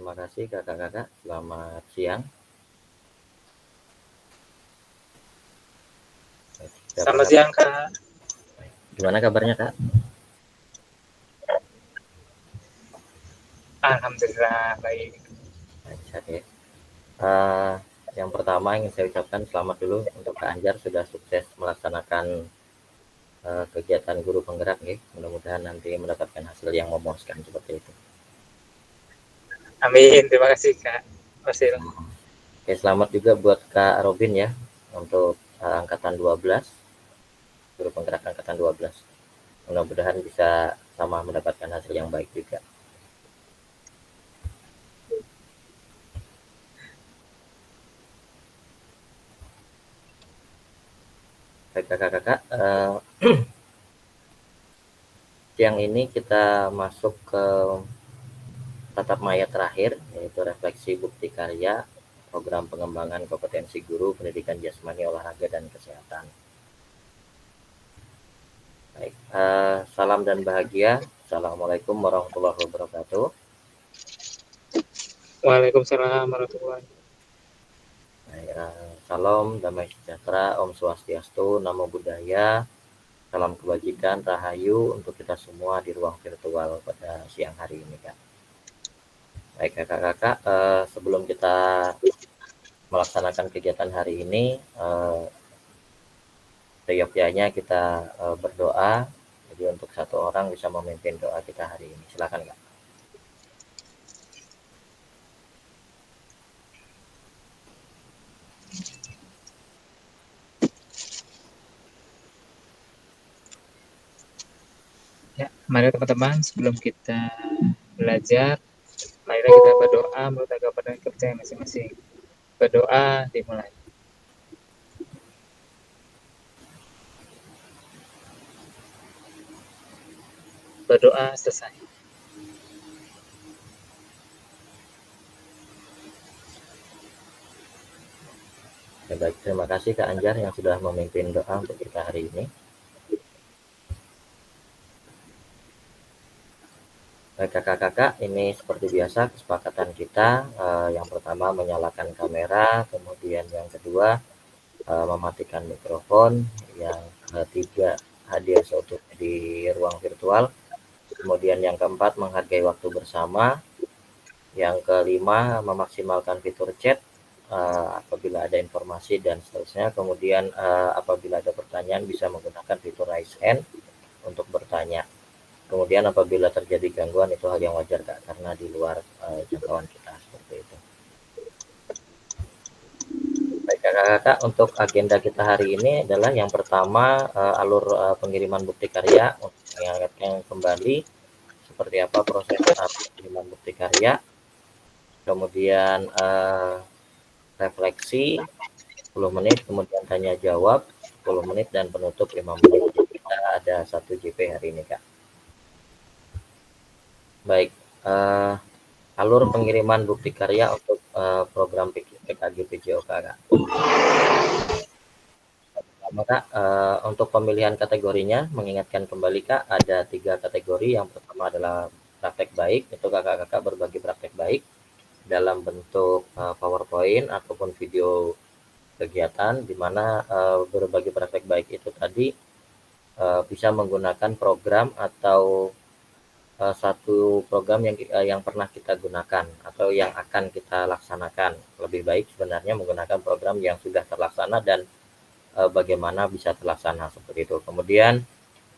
terima kasih kakak-kakak. Selamat siang. Selamat siang, Kak. Gimana kabarnya, Kak? Alhamdulillah baik. Lancar ya. Eh, yang pertama ingin saya ucapkan selamat dulu untuk Kak Anjar sudah sukses melaksanakan kegiatan guru penggerak ya. Mudah-mudahan nanti mendapatkan hasil yang memuaskan seperti itu. Amin, terima kasih, Kak. Wasil. Oke, selamat juga buat Kak Robin ya untuk angkatan 12, guru penggerak angkatan 12. Mudah-mudahan bisa sama mendapatkan hasil yang baik juga. Baik kakak-kakak, siang ini kita masuk ke tatap maya terakhir, yaitu refleksi bukti karya program pengembangan kompetensi guru pendidikan jasmani, olahraga, dan kesehatan. Baik, salam dan bahagia. Assalamualaikum warahmatullahi wabarakatuh. Waalaikumsalam warahmatullahi wabarakatuh. Baik, salam, damai sejahtera, Om Swastiastu, Namo Buddhaya, salam kebajikan, rahayu untuk kita semua di ruang virtual pada siang hari ini, Kak. Baik kakak-kakak, sebelum kita melaksanakan kegiatan hari ini, seyogyanya kita berdoa. Jadi untuk satu orang bisa memimpin doa kita hari ini. Silakan Kak. Ya, mari teman-teman sebelum kita belajar, mari kita berdoa menurut agama dan kepercayaan masing-masing. Berdoa dimulai. Berdoa selesai. Ya, baik, terima kasih Kak Anjar yang sudah memimpin doa untuk kita hari ini. Baik kakak-kakak, ini seperti biasa kesepakatan kita, yang pertama menyalakan kamera, kemudian yang kedua mematikan mikrofon, yang ketiga hadir seutuhnya di ruang virtual, kemudian yang keempat menghargai waktu bersama, yang kelima memaksimalkan fitur chat apabila ada informasi dan seterusnya, kemudian apabila ada pertanyaan bisa menggunakan fitur raise hand untuk bertanya. Kemudian apabila terjadi gangguan itu hal yang wajar Kak, karena di luar jangkauan kita seperti itu. Baik kakak-kakak, untuk agenda kita hari ini adalah yang pertama alur pengiriman bukti karya untuk mengingatkan kembali seperti apa proses pengiriman bukti karya, kemudian refleksi 10 menit, kemudian tanya jawab 10 menit, dan penutup 5 menit. Jadi kita ada 1 JP hari ini Kak. Baik, alur pengiriman bukti karya untuk program PKG PJOK Kak. Maka untuk pemilihan kategorinya, mengingatkan kembali Kak, ada 3 kategori. Yang pertama adalah praktek baik, itu kakak-kakak berbagi praktek baik dalam bentuk PowerPoint ataupun video kegiatan, di mana berbagi praktek baik itu tadi bisa menggunakan program atau satu program yang pernah kita gunakan atau yang akan kita laksanakan. Lebih baik sebenarnya menggunakan program yang sudah terlaksana dan bagaimana bisa terlaksana seperti itu. Kemudian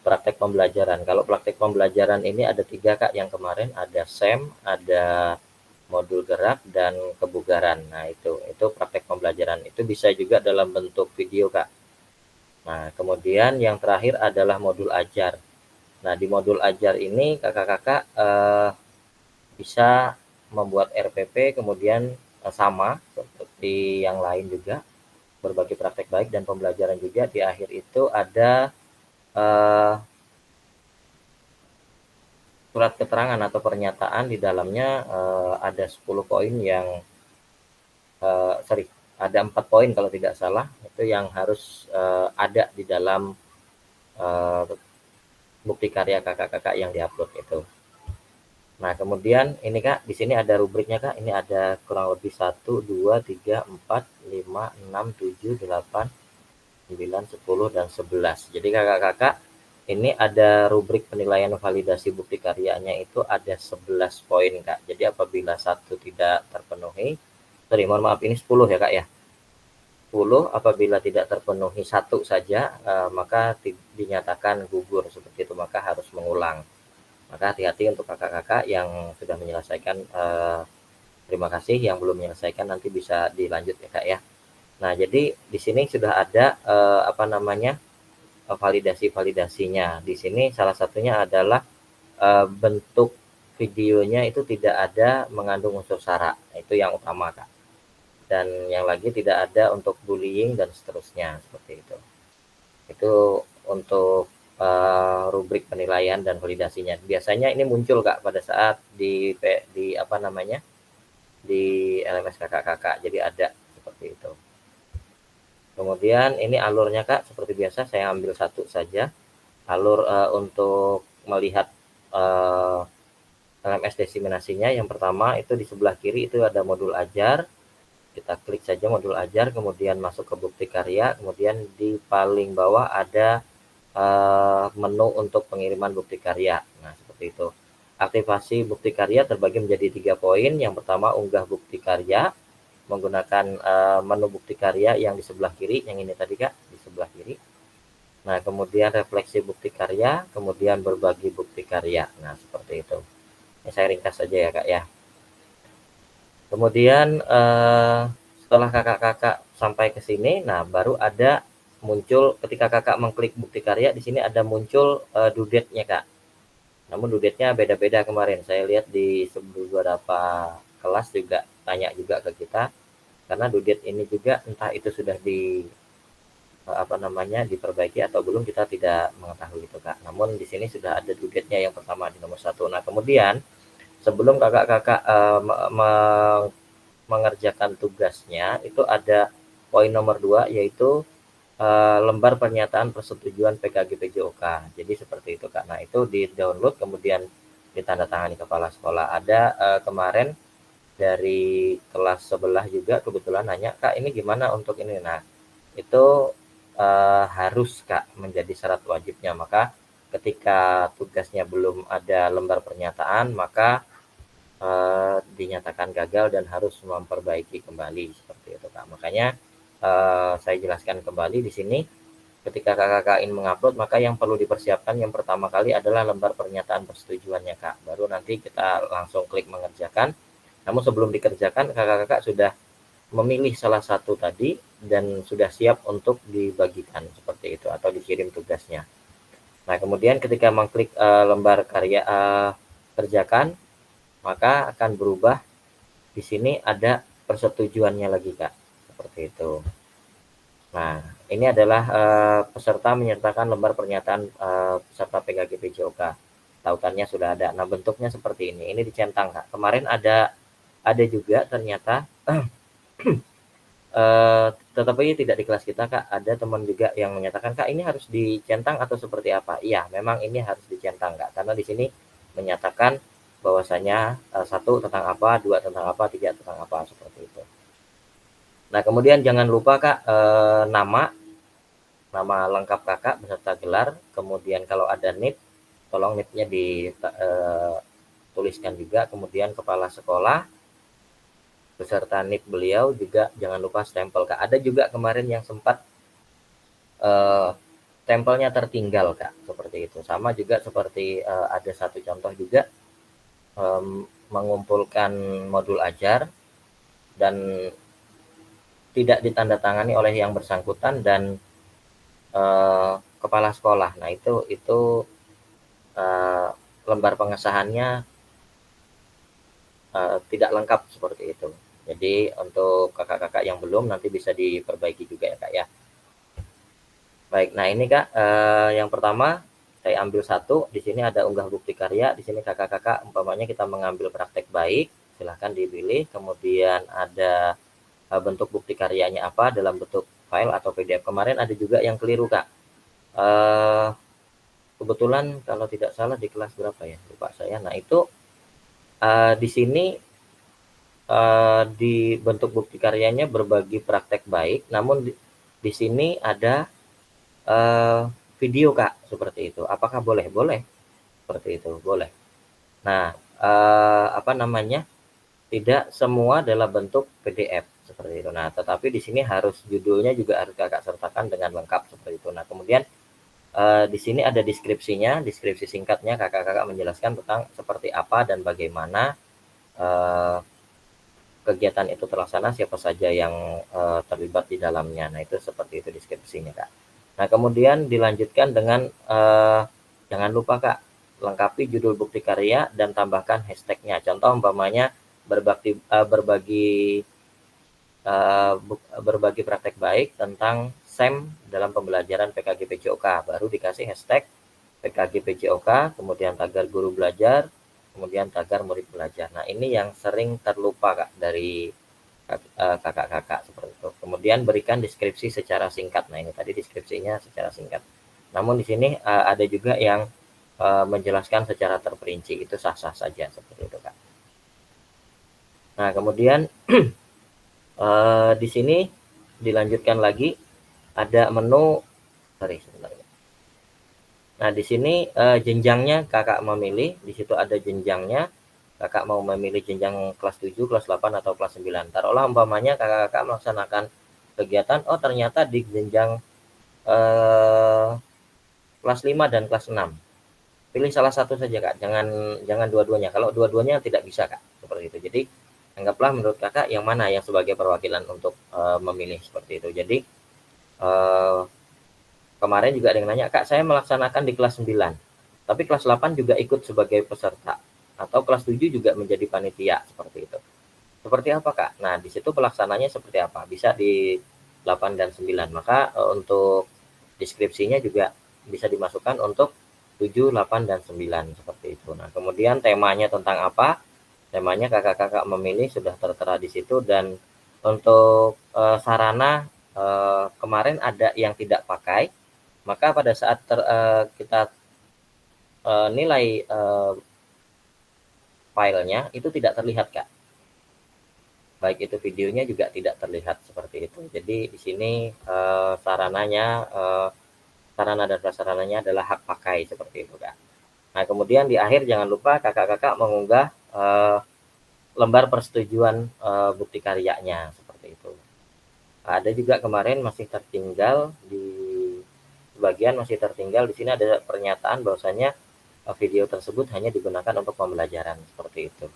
praktek pembelajaran. Kalau praktek pembelajaran ini ada 3 Kak, yang kemarin ada SEM, ada modul gerak, dan kebugaran. Nah itu praktek pembelajaran, itu bisa juga dalam bentuk video Kak. Nah kemudian yang terakhir adalah modul ajar. Nah di modul ajar ini kakak-kakak bisa membuat RPP, kemudian sama seperti yang lain juga, berbagi praktek baik dan pembelajaran juga. Di akhir itu ada surat keterangan atau pernyataan, di dalamnya ada 10 poin yang ada 4 poin kalau tidak salah, itu yang harus ada di dalam bukti karya kakak-kakak yang diupload itu. Nah, kemudian ini Kak, di sini ada rubriknya Kak. Ini ada kurang lebih 1, 2, 3, 4, 5, 6, 7, 8, 9, 10, dan 11. Jadi kakak-kakak, ini ada rubrik penilaian validasi bukti karyanya itu ada 11 poin Kak. Jadi apabila satu tidak terpenuhi, mohon maaf, ini 10 ya Kak ya. 10 apabila tidak terpenuhi satu saja, maka dinyatakan gugur seperti itu, maka harus mengulang. Maka hati-hati untuk kakak-kakak yang sudah menyelesaikan, terima kasih, yang belum menyelesaikan nanti bisa dilanjut ya Kak ya. Nah, jadi di sini sudah ada validasi-validasinya. Di sini salah satunya adalah bentuk videonya itu tidak ada mengandung unsur sara. Itu yang utama Kak. Dan yang lagi tidak ada untuk bullying dan seterusnya seperti itu. Itu untuk rubrik penilaian dan validasinya. Biasanya ini muncul Kak pada saat di apa namanya? Di LMS kakak-kakak. Jadi ada seperti itu. Kemudian ini alurnya Kak, seperti biasa saya ambil satu saja. Alur untuk melihat LMS desiminasinya, yang pertama itu di sebelah kiri itu ada modul ajar. Kita klik saja modul ajar, kemudian masuk ke bukti karya, kemudian di paling bawah ada menu untuk pengiriman bukti karya. Nah, seperti itu. Aktivasi bukti karya terbagi menjadi 3 poin. Yang pertama, unggah bukti karya menggunakan menu bukti karya yang di sebelah kiri, yang ini tadi Kak, di sebelah kiri. Nah, kemudian refleksi bukti karya, kemudian berbagi bukti karya. Nah, seperti itu. Ini saya ringkas saja ya Kak ya. Kemudian setelah kakak-kakak sampai ke sini, nah baru ada muncul ketika kakak mengklik bukti karya, di sini ada muncul due date-nya Kak. Namun due date-nya beda-beda kemarin. Saya lihat di beberapa kelas juga tanya juga ke kita, karena due date ini juga entah itu sudah diperbaiki atau belum, kita tidak mengetahui itu Kak. Namun di sini sudah ada due date-nya yang pertama di nomor 1. Nah, kemudian sebelum kakak-kakak mengerjakan tugasnya, itu ada poin nomor 2, yaitu lembar pernyataan persetujuan PKG PJOK. Jadi seperti itu Kak. Nah, itu di-download kemudian ditandatangani kepala sekolah. Ada kemarin dari kelas sebelah juga kebetulan nanya, Kak ini gimana untuk ini? Nah, itu harus Kak menjadi syarat wajibnya. Maka ketika tugasnya belum ada lembar pernyataan, maka dinyatakan gagal dan harus memperbaiki kembali seperti itu Kak. Makanya saya jelaskan kembali di sini, ketika kakak ingin mengupload, maka yang perlu dipersiapkan yang pertama kali adalah lembar pernyataan persetujuannya Kak. Baru nanti kita langsung klik mengerjakan. Namun sebelum dikerjakan, kakak-kakak sudah memilih salah satu tadi dan sudah siap untuk dibagikan seperti itu atau dikirim tugasnya. Nah, kemudian ketika mengklik lembar karya kerjakan, maka akan berubah. Di sini ada persetujuannya lagi Kak, seperti itu. Nah, ini adalah peserta menyertakan lembar pernyataan peserta PKG PJOK. Tautannya sudah ada. Nah, bentuknya seperti ini. Ini dicentang Kak. Kemarin ada juga ternyata tetapi tidak di kelas kita Kak. Ada teman juga yang menyatakan, Kak ini harus dicentang atau seperti apa? Iya, memang ini harus dicentang Kak. Karena di sini menyatakan bahwasanya 1 tentang apa, 2 tentang apa, 3 tentang apa, seperti itu. Nah, kemudian jangan lupa Kak, nama lengkap Kakak beserta gelar, kemudian kalau ada NIP, tolong NIP-nya dituliskan juga, kemudian kepala sekolah, beserta NIP beliau juga jangan lupa stempel Kak. Ada juga kemarin yang sempat stempelnya tertinggal Kak, seperti itu. Sama juga seperti ada satu contoh juga mengumpulkan modul ajar dan tidak ditandatangani oleh yang bersangkutan dan kepala sekolah. Nah, itu lembar pengesahannya tidak lengkap seperti itu. Jadi untuk kakak-kakak yang belum nanti bisa diperbaiki juga ya Kak ya. Baik, nah ini Kak yang pertama saya ambil satu, di sini ada unggah bukti karya, di sini kakak-kakak umpamanya kita mengambil praktek baik, silahkan dipilih, kemudian ada bentuk bukti karyanya apa dalam bentuk file atau PDF. Kemarin ada juga yang keliru Kak. Kebetulan kalau tidak salah di kelas berapa ya, lupa saya. Nah itu Di sini di bentuk bukti karyanya berbagi praktek baik, namun di sini ada video Kak, seperti itu. Apakah boleh? Boleh, seperti itu, boleh. Nah, apa namanya, tidak semua dalam bentuk PDF, seperti itu. Nah, tetapi di sini harus judulnya juga harus Kakak sertakan dengan lengkap, seperti itu. Nah, kemudian di sini ada deskripsinya, deskripsi singkatnya Kakak-kakak menjelaskan tentang seperti apa dan bagaimana kegiatan itu terlaksana, siapa saja yang terlibat di dalamnya. Nah, itu seperti itu deskripsinya, Kak. Nah, kemudian dilanjutkan dengan jangan lupa, Kak, lengkapi judul bukti karya dan tambahkan hashtagnya. Contoh umpamanya berbagi praktek baik tentang SEM dalam pembelajaran PKG PJOK, baru dikasih hashtag PKG PJOK, kemudian tagar guru belajar, kemudian tagar murid belajar. Nah, ini yang sering terlupa Kak dari kakak-kakak seperti itu. Kemudian berikan deskripsi secara singkat. Nah, ini tadi deskripsinya secara singkat. Namun di sini ada juga yang menjelaskan secara terperinci, itu sah-sah saja seperti itu Kak. Nah, kemudian di sini dilanjutkan lagi ada menu, sorry sebentar. Nah, di sini jenjangnya Kakak memilih, di situ ada jenjangnya. Kakak mau memilih jenjang kelas 7, kelas 8 atau kelas 9. Taruhlah umpamanya kakak-kakak melaksanakan kegiatan, oh ternyata di jenjang kelas 5 dan kelas 6. Pilih salah satu saja Kak, jangan dua-duanya. Kalau dua-duanya tidak bisa Kak, seperti itu. Jadi anggaplah menurut Kakak yang mana yang sebagai perwakilan untuk memilih seperti itu. Jadi kemarin juga ada yang nanya, Kak saya melaksanakan di kelas 9, tapi kelas 8 juga ikut sebagai peserta, atau kelas 7 juga menjadi panitia, seperti itu. Seperti apa Kak? Nah, di situ pelaksananya seperti apa? Bisa di 8 dan 9. Maka untuk deskripsinya juga bisa dimasukkan untuk 7, 8, dan 9, seperti itu. Nah, kemudian temanya tentang apa? Temanya kakak-kakak memilih sudah tertera di situ, dan untuk sarana kemarin ada yang tidak pakai, maka pada saat kita nilai filenya itu tidak terlihat Kak. Baik itu videonya juga tidak terlihat seperti itu. Jadi di sini sarana dan prasarananya adalah hak pakai seperti itu Kak. Nah, kemudian di akhir jangan lupa kakak-kakak mengunggah lembar persetujuan bukti karyanya seperti itu. Ada juga kemarin masih tertinggal di sebagian masih tertinggal di sini ada pernyataan bahwasanya video tersebut hanya digunakan untuk pembelajaran seperti itu,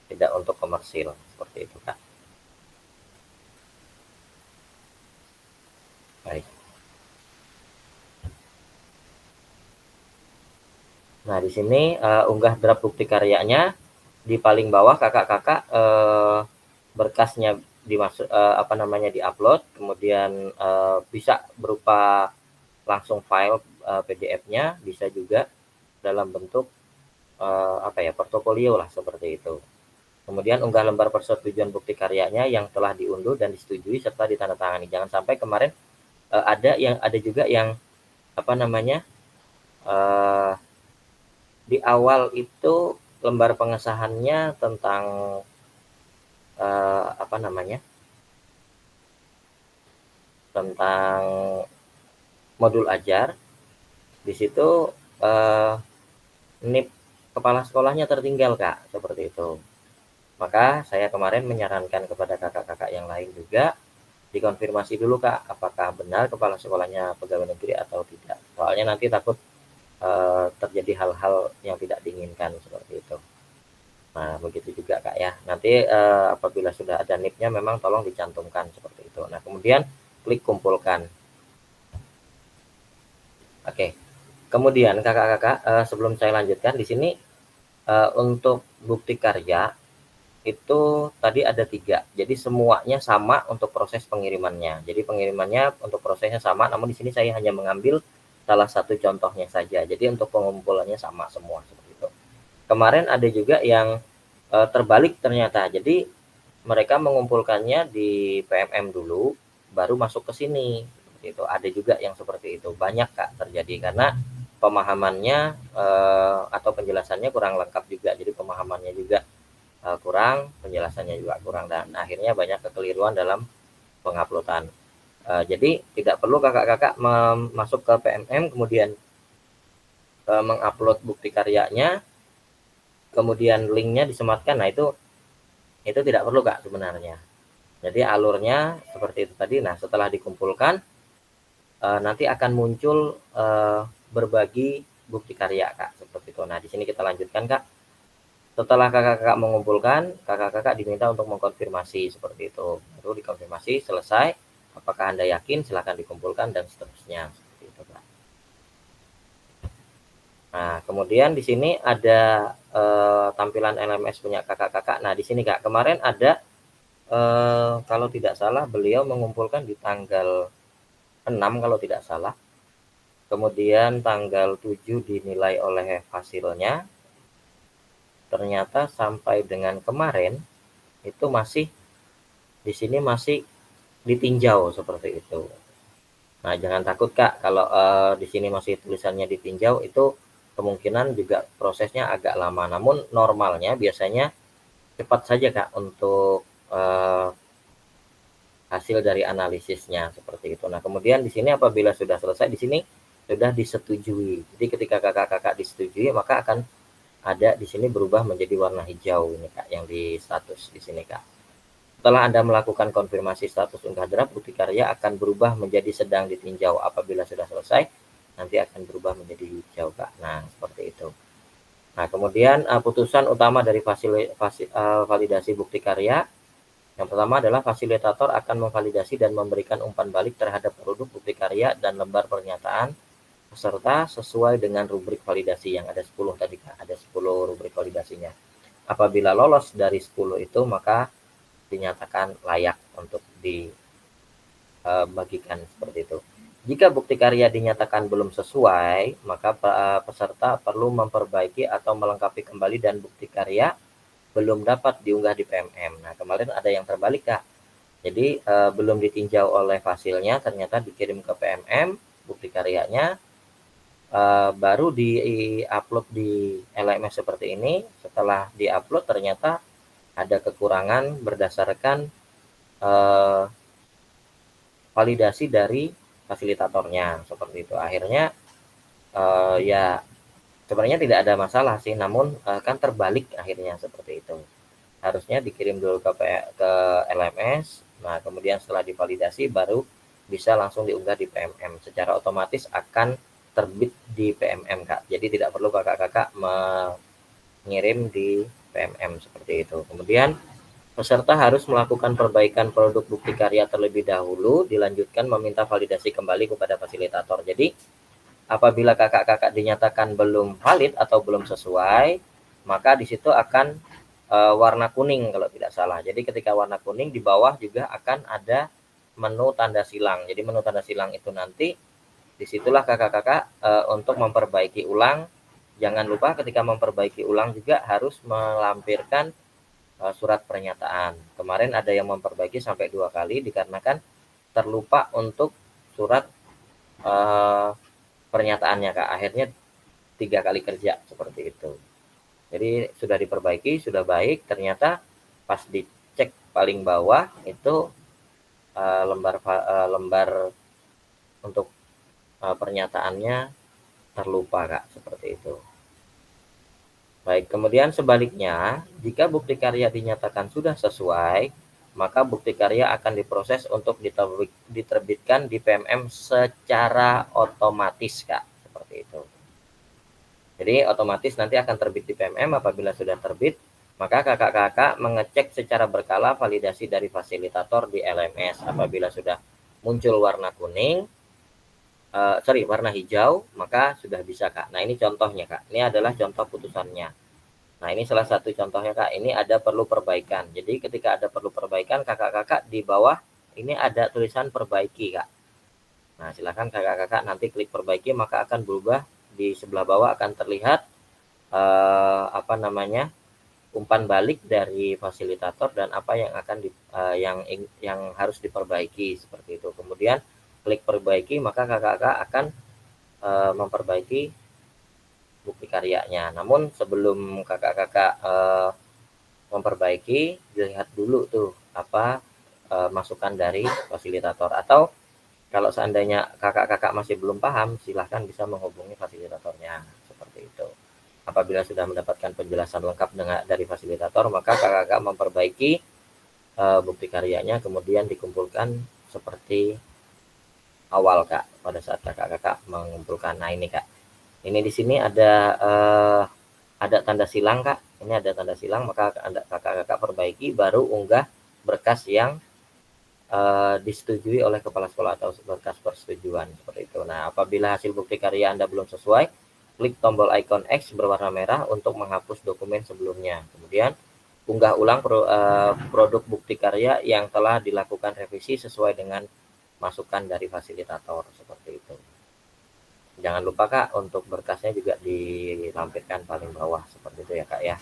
tidak untuk komersil seperti itu Kak. Baik. Nah, di sini unggah draft bukti karyanya, di paling bawah kakak-kakak berkasnya dimasuk diupload, kemudian bisa berupa langsung file PDF-nya, bisa juga dalam bentuk portofolio lah seperti itu. Kemudian unggah lembar persetujuan bukti karyanya yang telah diunduh dan disetujui serta ditandatangani. Jangan sampai kemarin ada juga yang di awal itu lembar pengesahannya tentang tentang modul ajar. Di situ NIP kepala sekolahnya tertinggal Kak, seperti itu. Maka saya kemarin menyarankan kepada kakak-kakak yang lain juga dikonfirmasi dulu Kak, apakah benar kepala sekolahnya pegawai negeri atau tidak. Soalnya nanti takut terjadi hal-hal yang tidak diinginkan seperti itu. Nah, begitu juga Kak ya. Nanti apabila sudah ada NIP-nya memang tolong dicantumkan seperti itu. Nah, kemudian klik kumpulkan. Oke. Kemudian kakak-kakak sebelum saya lanjutkan di sini untuk bukti karya itu tadi ada 3. Jadi semuanya sama untuk proses pengirimannya. Jadi pengirimannya untuk prosesnya sama, namun di sini saya hanya mengambil salah satu contohnya saja. Jadi untuk pengumpulannya sama semua seperti itu. Kemarin ada juga yang terbalik ternyata. Jadi mereka mengumpulkannya di PMM dulu, baru masuk ke sini. Seperti itu. Ada juga yang seperti itu. Banyak Kak terjadi karena pemahamannya atau penjelasannya kurang lengkap juga. Jadi pemahamannya juga kurang, penjelasannya juga kurang, dan akhirnya banyak kekeliruan dalam penguploadan. Jadi tidak perlu kakak-kakak masuk ke PMM kemudian mengupload bukti karyanya, kemudian linknya disematkan. Nah itu tidak perlu Kak sebenarnya. Jadi alurnya seperti itu tadi. Nah setelah dikumpulkan nanti akan muncul berbagi bukti karya Kak, seperti itu. Nah di sini kita lanjutkan Kak. Setelah kakak-kakak mengumpulkan, kakak-kakak diminta untuk mengkonfirmasi seperti itu. Baru dikonfirmasi selesai, apakah Anda yakin, silakan dikumpulkan dan seterusnya. Seperti itu Kak. Nah kemudian di sini ada tampilan LMS punya kakak-kakak. Nah di sini Kak, kemarin ada kalau tidak salah beliau mengumpulkan di tanggal 6 kalau tidak salah. Kemudian tanggal 7 dinilai oleh hasilnya. Ternyata sampai dengan kemarin itu masih di sini masih ditinjau seperti itu. Nah, jangan takut Kak kalau di sini masih tulisannya ditinjau, itu kemungkinan juga prosesnya agak lama. Namun normalnya biasanya cepat saja Kak untuk hasil dari analisisnya seperti itu. Nah, kemudian di sini apabila sudah selesai, di sini sudah disetujui. Jadi ketika kakak-kakak disetujui, maka akan ada di sini berubah menjadi warna hijau ini Kak, yang di status di sini Kak. Setelah Anda melakukan konfirmasi status unggah draft, bukti karya akan berubah menjadi sedang ditinjau. Apabila sudah selesai, nanti akan berubah menjadi hijau Kak. Nah, seperti itu. Nah, kemudian putusan utama dari validasi bukti karya. Yang pertama adalah fasilitator akan memvalidasi dan memberikan umpan balik terhadap produk bukti karya dan lembar pernyataan peserta sesuai dengan rubrik validasi yang ada 10 tadi Kak, ada 10 rubrik validasinya. Apabila lolos dari 10 itu maka dinyatakan layak untuk dibagikan seperti itu. Jika bukti karya dinyatakan belum sesuai, maka peserta perlu memperbaiki atau melengkapi kembali dan bukti karya belum dapat diunggah di PMM. Nah, kemarin ada yang terbalik Kak. Jadi belum ditinjau oleh hasilnya, ternyata dikirim ke PMM bukti karyanya, baru di-upload di LMS seperti ini. Setelah di-upload ternyata ada kekurangan berdasarkan validasi dari fasilitatornya seperti itu. Akhirnya ya sebenarnya tidak ada masalah sih, namun kan terbalik akhirnya seperti itu. Harusnya dikirim dulu ke LMS. Nah kemudian setelah divalidasi baru bisa langsung diunggah di PMM. Secara otomatis akan terbit di PMM Kak. Jadi tidak perlu kakak-kakak mengirim di PMM seperti itu. Kemudian peserta harus melakukan perbaikan produk bukti karya terlebih dahulu, dilanjutkan meminta validasi kembali kepada fasilitator. Jadi apabila kakak-kakak dinyatakan belum valid atau belum sesuai, maka di situ akan warna kuning kalau tidak salah. Jadi ketika warna kuning di bawah juga akan ada menu tanda silang. Jadi menu tanda silang itu nanti disitulah kakak-kakak untuk memperbaiki ulang. Jangan lupa ketika memperbaiki ulang juga harus melampirkan surat pernyataan. Kemarin ada yang memperbaiki sampai 2 kali dikarenakan terlupa untuk surat pernyataannya Kak. Akhirnya 3 kali kerja seperti itu. Jadi sudah diperbaiki, sudah baik, ternyata pas dicek paling bawah itu lembar untuk pernyataannya terlupa Kak, seperti itu. Baik, kemudian sebaliknya, jika bukti karya dinyatakan sudah sesuai, maka bukti karya akan diproses untuk diterbitkan di PMM secara otomatis Kak, seperti itu. Jadi otomatis nanti akan terbit di PMM. Apabila sudah terbit, maka kakak-kakak mengecek secara berkala validasi dari fasilitator di LMS. Apabila sudah muncul warna kuning, warna hijau, maka sudah bisa Kak. Nah ini contohnya Kak, ini adalah contoh putusannya. Nah ini salah satu contohnya Kak, ini ada perlu perbaikan. Jadi ketika ada perlu perbaikan, kakak-kakak di bawah ini ada tulisan perbaiki Kak. Nah silakan kakak-kakak nanti klik perbaiki, maka akan berubah di sebelah bawah akan terlihat umpan balik dari fasilitator dan apa yang akan yang harus diperbaiki seperti itu. Kemudian klik perbaiki, maka kakak-kakak akan memperbaiki bukti karyanya. Namun sebelum kakak-kakak memperbaiki, dilihat dulu tuh apa masukan dari fasilitator. Atau kalau seandainya kakak-kakak masih belum paham, silahkan bisa menghubungi fasilitatornya, seperti itu. Apabila sudah mendapatkan penjelasan lengkap dari fasilitator, maka kakak-kakak memperbaiki bukti karyanya, kemudian dikumpulkan seperti awal, Kak, pada saat kakak-kakak mengumpulkan. Nah ini, Kak, ini di sini ada tanda silang, Kak. Ini ada tanda silang, maka kakak-kakak perbaiki, baru unggah berkas yang disetujui oleh kepala sekolah atau berkas persetujuan, seperti itu. Nah, apabila hasil bukti karya Anda belum sesuai, klik tombol icon X berwarna merah untuk menghapus dokumen sebelumnya. Kemudian unggah ulang produk bukti karya yang telah dilakukan revisi sesuai dengan masukan dari fasilitator, seperti itu. Jangan lupa, Kak, untuk berkasnya juga dilampirkan paling bawah, seperti itu ya, Kak, ya.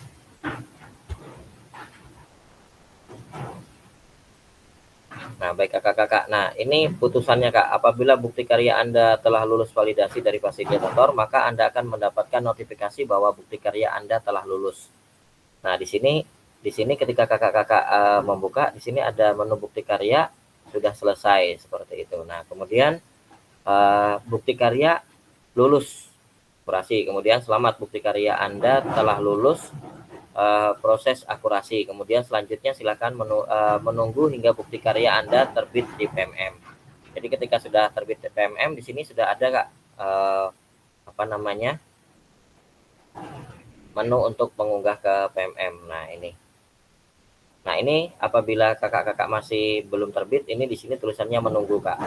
Nah, baik kakak-kakak. Nah, ini putusannya, Kak. Apabila bukti karya Anda telah lulus validasi dari fasilitator, maka Anda akan mendapatkan notifikasi bahwa bukti karya Anda telah lulus. Nah, di sini ketika kakak-kakak membuka, di sini ada menu bukti karya sudah selesai, seperti itu. Nah, kemudian bukti karya lulus akurasi. Kemudian selamat, bukti karya Anda telah lulus proses akurasi. Kemudian selanjutnya silakan menunggu hingga bukti karya Anda terbit di PMM. Jadi ketika sudah terbit di PMM, di sini sudah ada, Kak, menu untuk mengunggah ke PMM. Nah ini apabila kakak-kakak masih belum terbit, ini di sini tulisannya menunggu, Kak.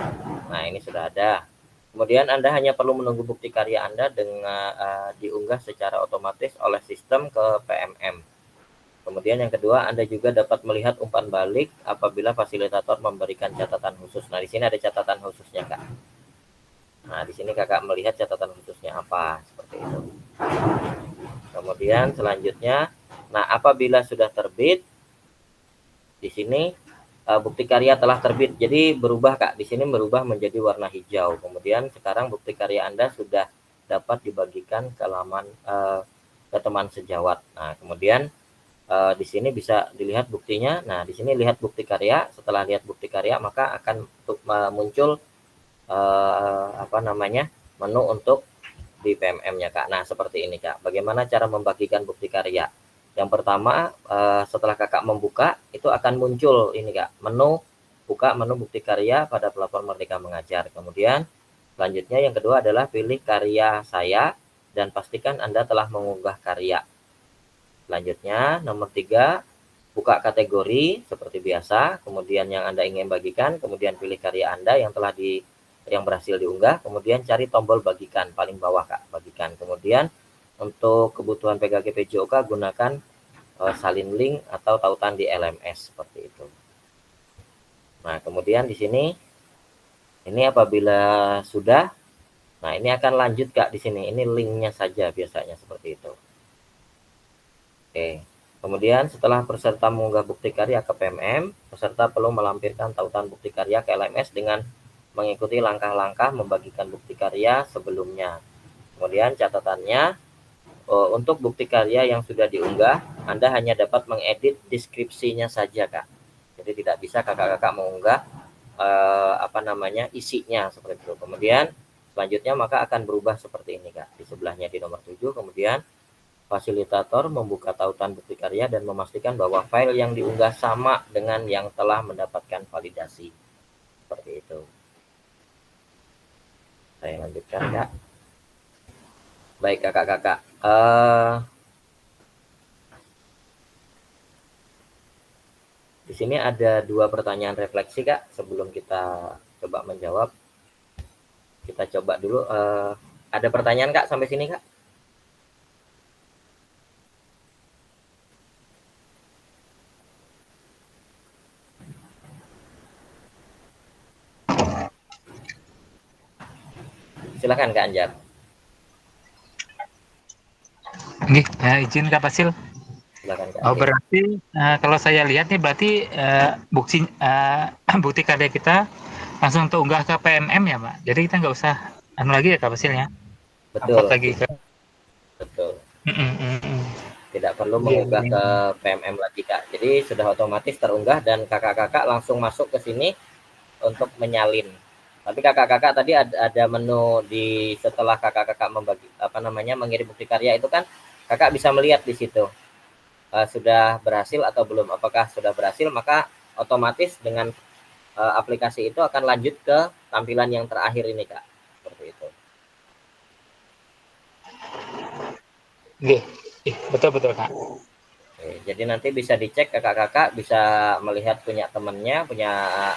Nah ini sudah ada. Kemudian Anda hanya perlu menunggu bukti karya Anda dengan diunggah secara otomatis oleh sistem ke PMM. Kemudian yang kedua, Anda juga dapat melihat umpan balik apabila fasilitator memberikan catatan khusus. Nah, di sini ada catatan khususnya, Kak. Nah, di sini Kakak melihat catatan khususnya apa, seperti itu. Kemudian selanjutnya, nah apabila sudah terbit, di sini bukti karya telah terbit. Jadi berubah, Kak. Di sini berubah menjadi warna hijau. Kemudian sekarang bukti karya Anda sudah dapat dibagikan ke ke teman sejawat. Nah, kemudian di sini bisa dilihat buktinya. Nah, di sini lihat bukti karya. Setelah lihat bukti karya, maka akan muncul menu untuk di PMM-nya, Kak. Nah, seperti ini, Kak. Bagaimana cara membagikan bukti karya? Yang pertama, setelah Kakak membuka, itu akan muncul ini, Kak, buka menu bukti karya pada pelapor Merdeka Mengajar. Kemudian selanjutnya yang kedua adalah pilih karya saya dan pastikan Anda telah mengunggah karya. Selanjutnya, nomor 3, buka kategori seperti biasa, kemudian yang Anda ingin bagikan, kemudian pilih karya Anda yang berhasil diunggah, kemudian cari tombol bagikan paling bawah, Kak, bagikan. Kemudian untuk kebutuhan PKG PJOK gunakan salin link atau tautan di LMS, seperti itu. Nah, kemudian di sini ini apabila sudah, nah ini akan lanjut, Kak, di sini. Ini linknya saja biasanya seperti itu. Oke. Kemudian setelah peserta mengunggah bukti karya ke PMM, peserta perlu melampirkan tautan bukti karya ke LMS dengan mengikuti langkah-langkah membagikan bukti karya sebelumnya. Kemudian catatannya, untuk bukti karya yang sudah diunggah, Anda hanya dapat mengedit deskripsinya saja, Kak. Jadi tidak bisa kakak-kakak mengunggah isinya seperti itu. Kemudian selanjutnya maka akan berubah seperti ini, Kak. Di sebelahnya di nomor 7, kemudian fasilitator membuka tautan bukti karya dan memastikan bahwa file yang diunggah sama dengan yang telah mendapatkan validasi. Seperti itu. Saya lanjutkan, Kak. Baik, kakak-kakak. Di sini ada 2 pertanyaan refleksi, Kak. Sebelum kita coba menjawab, kita coba dulu. Ada pertanyaan, Kak, sampai sini, Kak? Silakan, Kak Anjar. Nggih, izin Kak Fasil. Silakan, Kak. Oh, berarti kalau saya lihat nih berarti bukti karya kita langsung terunggah ke PMM ya, Pak. Jadi kita nggak usah lagi ya Kak Fasilnya. Betul. Lagi ke. Betul. Oke, Tidak perlu Iya, mengunggah iya. ke PMM lagi, Kak. Jadi sudah otomatis terunggah dan kakak-kakak langsung masuk ke sini untuk menyalin. Tapi kakak-kakak tadi ada menu di setelah kakak-kakak mengirim bukti karya itu kan kakak bisa melihat di situ sudah berhasil atau belum. Apakah sudah berhasil, maka otomatis dengan aplikasi itu akan lanjut ke tampilan yang terakhir ini, Kak. Seperti itu. Iya, betul betul Kak. Oke, jadi nanti bisa dicek kakak-kakak bisa melihat punya temannya, punya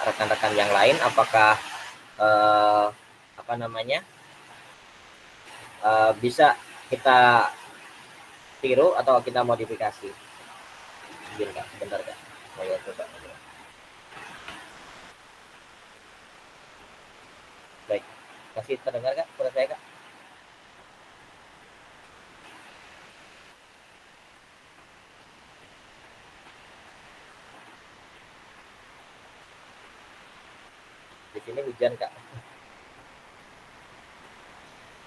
rekan-rekan yang lain, apakah eh, apa namanya bisa kita tiru atau kita modifikasi. Izin Kak, sebentar Kak. Saya coba. Baik, masih terdengar Kak suara saya Kak? Di sini hujan Kak.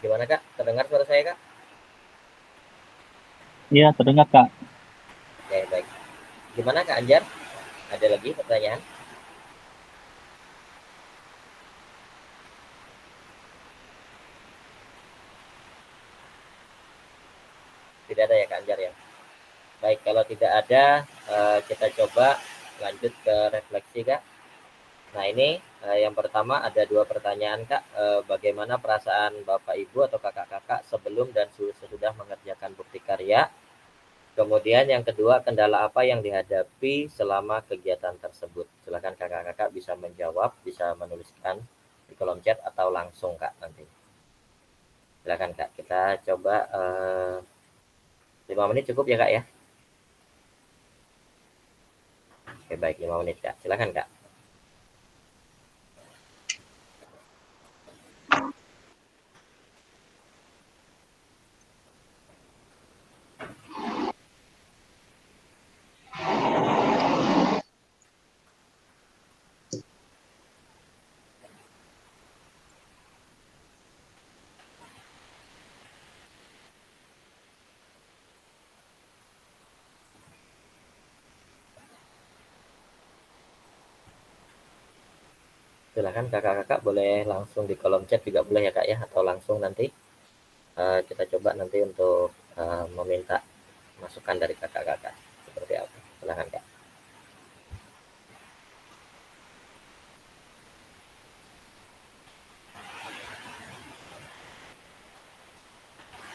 Gimana Kak? Terdengar suara saya Kak? Iya, terdengar Kak. Oke, baik. Gimana Kak Anjar? Ada lagi pertanyaan? Tidak ada ya Kak Anjar ya? Baik, kalau tidak ada kita coba lanjut ke refleksi Kak. Nah ini yang pertama ada 2 pertanyaan Kak. Bagaimana perasaan Bapak Ibu atau kakak-kakak sebelum dan sesudah mengerjakan bukti karya? Kemudian yang kedua, kendala apa yang dihadapi selama kegiatan tersebut? Silakan kakak-kakak bisa menjawab, bisa menuliskan di kolom chat atau langsung Kak nanti. Silakan Kak, kita coba 5 menit cukup ya Kak ya? Oke baik, 5 menit Kak. Silakan Kak. Silakan kakak-kakak boleh langsung di kolom chat juga boleh ya Kak ya, atau langsung nanti kita coba nanti untuk meminta masukan dari kakak-kakak seperti apa. Silakan Kak.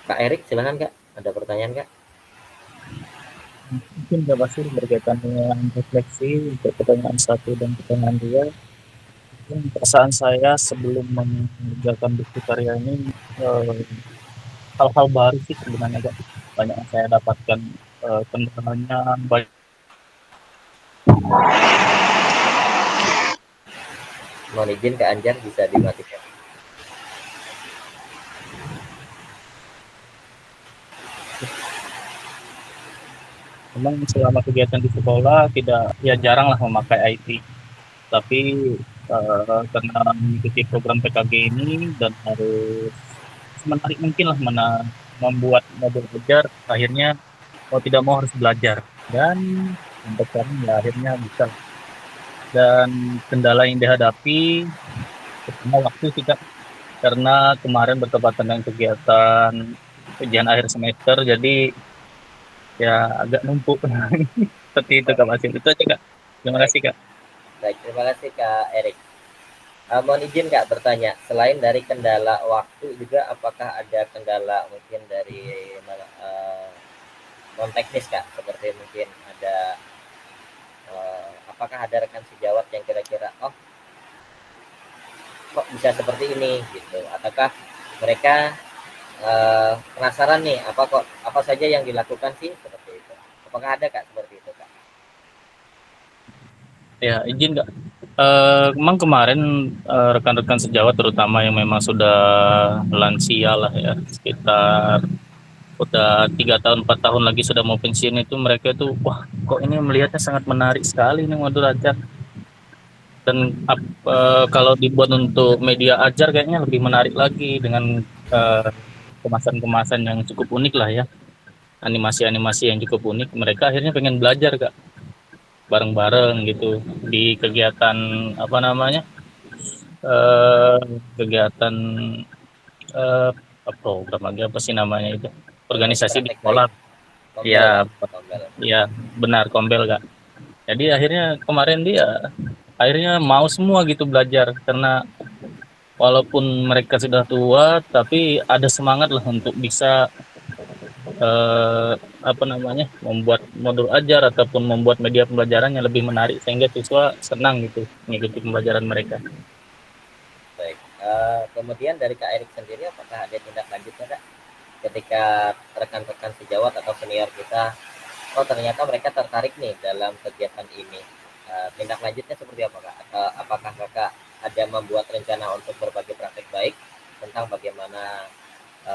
Kak Erik silakan Kak, ada pertanyaan Kak? Mungkin Kak Basir berkaitan dengan refleksi untuk pertanyaan 1 dan pertanyaan 2. Mungkin perasaan saya sebelum mengerjakan bukti karya ini hal-hal baru sih sebenarnya Kak. Banyak yang saya dapatkan kendalanya baik. Mohon izin Kak Anjar bisa dimatikan. Memang selama kegiatan di sekolah tidak ya jarang lah memakai IT. Tapi karena mengikuti program PKG ini dan harus semenarik mungkin lah membuat modul belajar, akhirnya mau tidak mau harus belajar dan sampai sekarang ya akhirnya bisa. Dan kendala yang dihadapi pertama waktu sih Kak, karena kemarin bertepatan dengan kegiatan ujian akhir semester, jadi ya agak numpuk. Seperti itu Kak Masih. Itu aja Kak. Terima Baik, kasih Kak. baik terima kasih Kak Erik. Mohon izin Kak bertanya, selain dari kendala waktu juga apakah ada kendala mungkin dari non teknis Kak, seperti mungkin ada apakah ada rekan sejawat yang kira-kira oh kok bisa seperti ini gitu, ataukah mereka penasaran nih apa saja yang dilakukan sih seperti itu, apakah ada Kak seperti itu Kak? Ya, izin Kak. Memang kemarin rekan-rekan sejawat terutama yang memang sudah lansia lah ya, sekitar udah 3 tahun 4 tahun lagi sudah mau pensiun, itu mereka itu wah kok ini melihatnya sangat menarik sekali nih modul ajar. Dan kalau dibuat untuk media ajar kayaknya lebih menarik lagi dengan kemasan-kemasan yang cukup unik lah ya. animasi-animasi yang cukup unik, mereka akhirnya pengen belajar Kak, bareng-bareng gitu di kegiatan apa namanya, eh, kegiatan eh, program lagi apa sih namanya itu, Berbagi organisasi di praktek baik, sekolah. Kombel Ya, Kak, Kombel. ya benar, Kombel Kak. Jadi akhirnya kemarin dia akhirnya mau semua gitu belajar, karena walaupun mereka sudah tua tapi ada semangat lah untuk bisa apa namanya, membuat modul ajar ataupun membuat media pembelajaran yang lebih menarik sehingga siswa senang gitu mengikuti pembelajaran mereka. Baik. Kemudian dari Kak Erik sendiri, apakah ada tindak lanjutnya Kak? Ketika rekan-rekan sejawat atau senior kita, oh ternyata mereka tertarik nih dalam kegiatan ini. Tindak lanjutnya seperti apa Kak? Atau apakah Kakak ada membuat rencana untuk berbagi praktek baik tentang bagaimana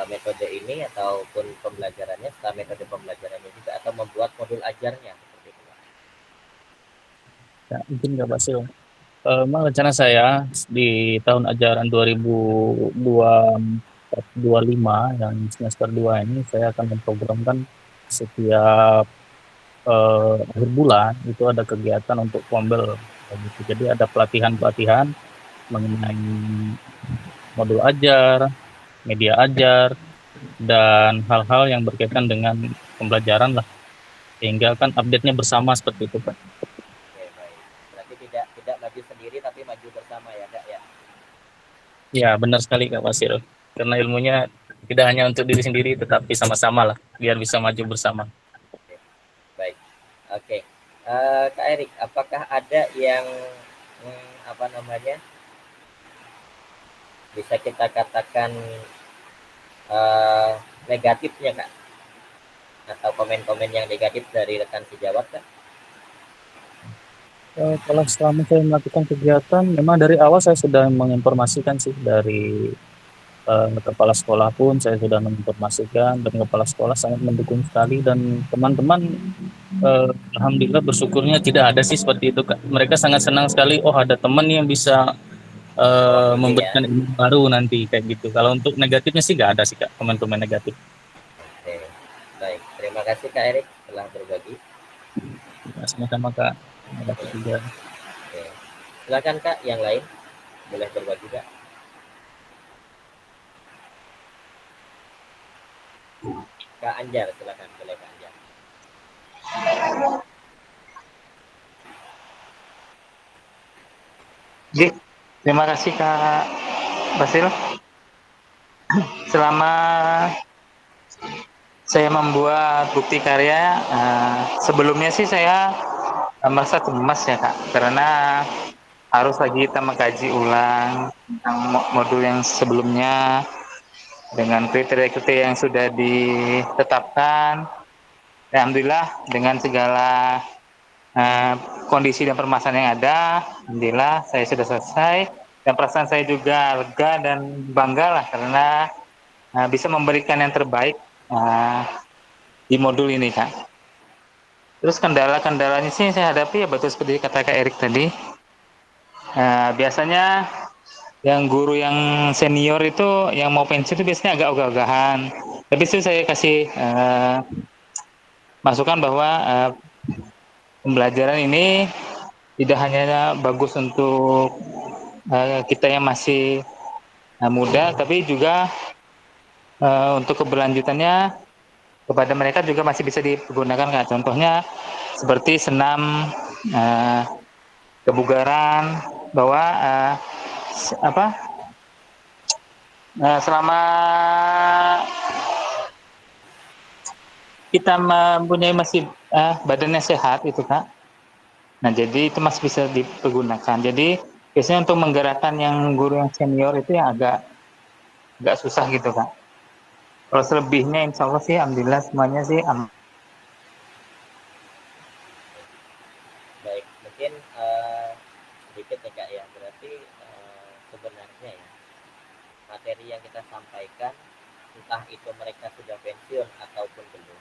metode ini ataupun pembelajarannya, serta metode pembelajarannya juga, atau membuat modul ajarnya seperti itu Kak? Ya, mungkin nggak Basil. Memang rencana saya di tahun ajaran 2024-25 yang semester 2 ini saya akan memprogramkan setiap akhir bulan itu ada kegiatan untuk Kombel gitu. Jadi ada pelatihan-pelatihan mengenai modul ajar, media ajar, dan hal-hal yang berkaitan dengan pembelajaran lah, sehingga kan update-nya bersama seperti itu Pak. Oke, baik. Berarti tidak tidak maju sendiri tapi maju bersama ya Kak ya. Ya benar sekali Kak Pasir, karena ilmunya tidak hanya untuk diri sendiri tetapi sama-sama lah biar bisa maju bersama. Oke, baik. Oke. Kak Erik, apakah ada yang apa namanya, bisa kita katakan negatifnya Kak, atau komen-komen yang negatif dari rekan sejawat Kak? Kalau selama saya melakukan kegiatan, memang dari awal saya sudah menginformasikan sih, dari kepala sekolah pun saya sudah menginformasikan, dan kepala sekolah sangat mendukung sekali, dan teman-teman alhamdulillah bersyukurnya tidak ada sih seperti itu Kak. Mereka sangat senang sekali, oh ada teman yang bisa Mewakili ya. memberikan ilmu baru nanti kayak gitu. Kalau untuk negatifnya sih nggak ada sih Kak, komen-komen negatif. Oke, baik. Terima kasih Kak Erik telah berbagi. Ya, sama-sama Kak. Terima kasih juga. Oke. Silakan Kak, yang lain boleh berbagi Kak. Kak Anjar, silakan, boleh Kak Anjar. Oke, terima kasih Kak Basil. Selama saya membuat bukti karya, sebelumnya sih saya merasa cemas ya Kak, karena harus lagi kita mengkaji ulang tentang modul yang sebelumnya dengan kriteria-kriteria yang sudah ditetapkan. Alhamdulillah dengan segala kondisi dan permasalahan yang ada, alhamdulillah saya sudah selesai, dan perasaan saya juga lega dan bangga lah karena bisa memberikan yang terbaik di modul ini Kak. Terus kendala-kendalanya sih saya hadapi ya betul seperti kata Kak Erik tadi. Biasanya yang guru yang senior itu yang mau pensiun itu biasanya agak ogah-ogahan. Tapi itu saya kasih masukan bahwa pembelajaran ini tidak hanya bagus untuk kita yang masih muda, tapi juga untuk keberlanjutannya kepada mereka juga masih bisa digunakan Kak. Contohnya seperti senam kebugaran, bahwa selama kita mempunyai masih badannya sehat itu Kak. Nah jadi itu masih bisa dipergunakan. Jadi biasanya untuk menggerakkan yang guru yang senior itu yang agak susah gitu Kak. Kalau selebihnya insya Allah sih alhamdulillah semuanya sih Baik, mungkin sedikit ya Kak ya. Berarti sebenarnya ya, materi yang kita sampaikan, entah itu mereka sudah pensiun ataupun belum,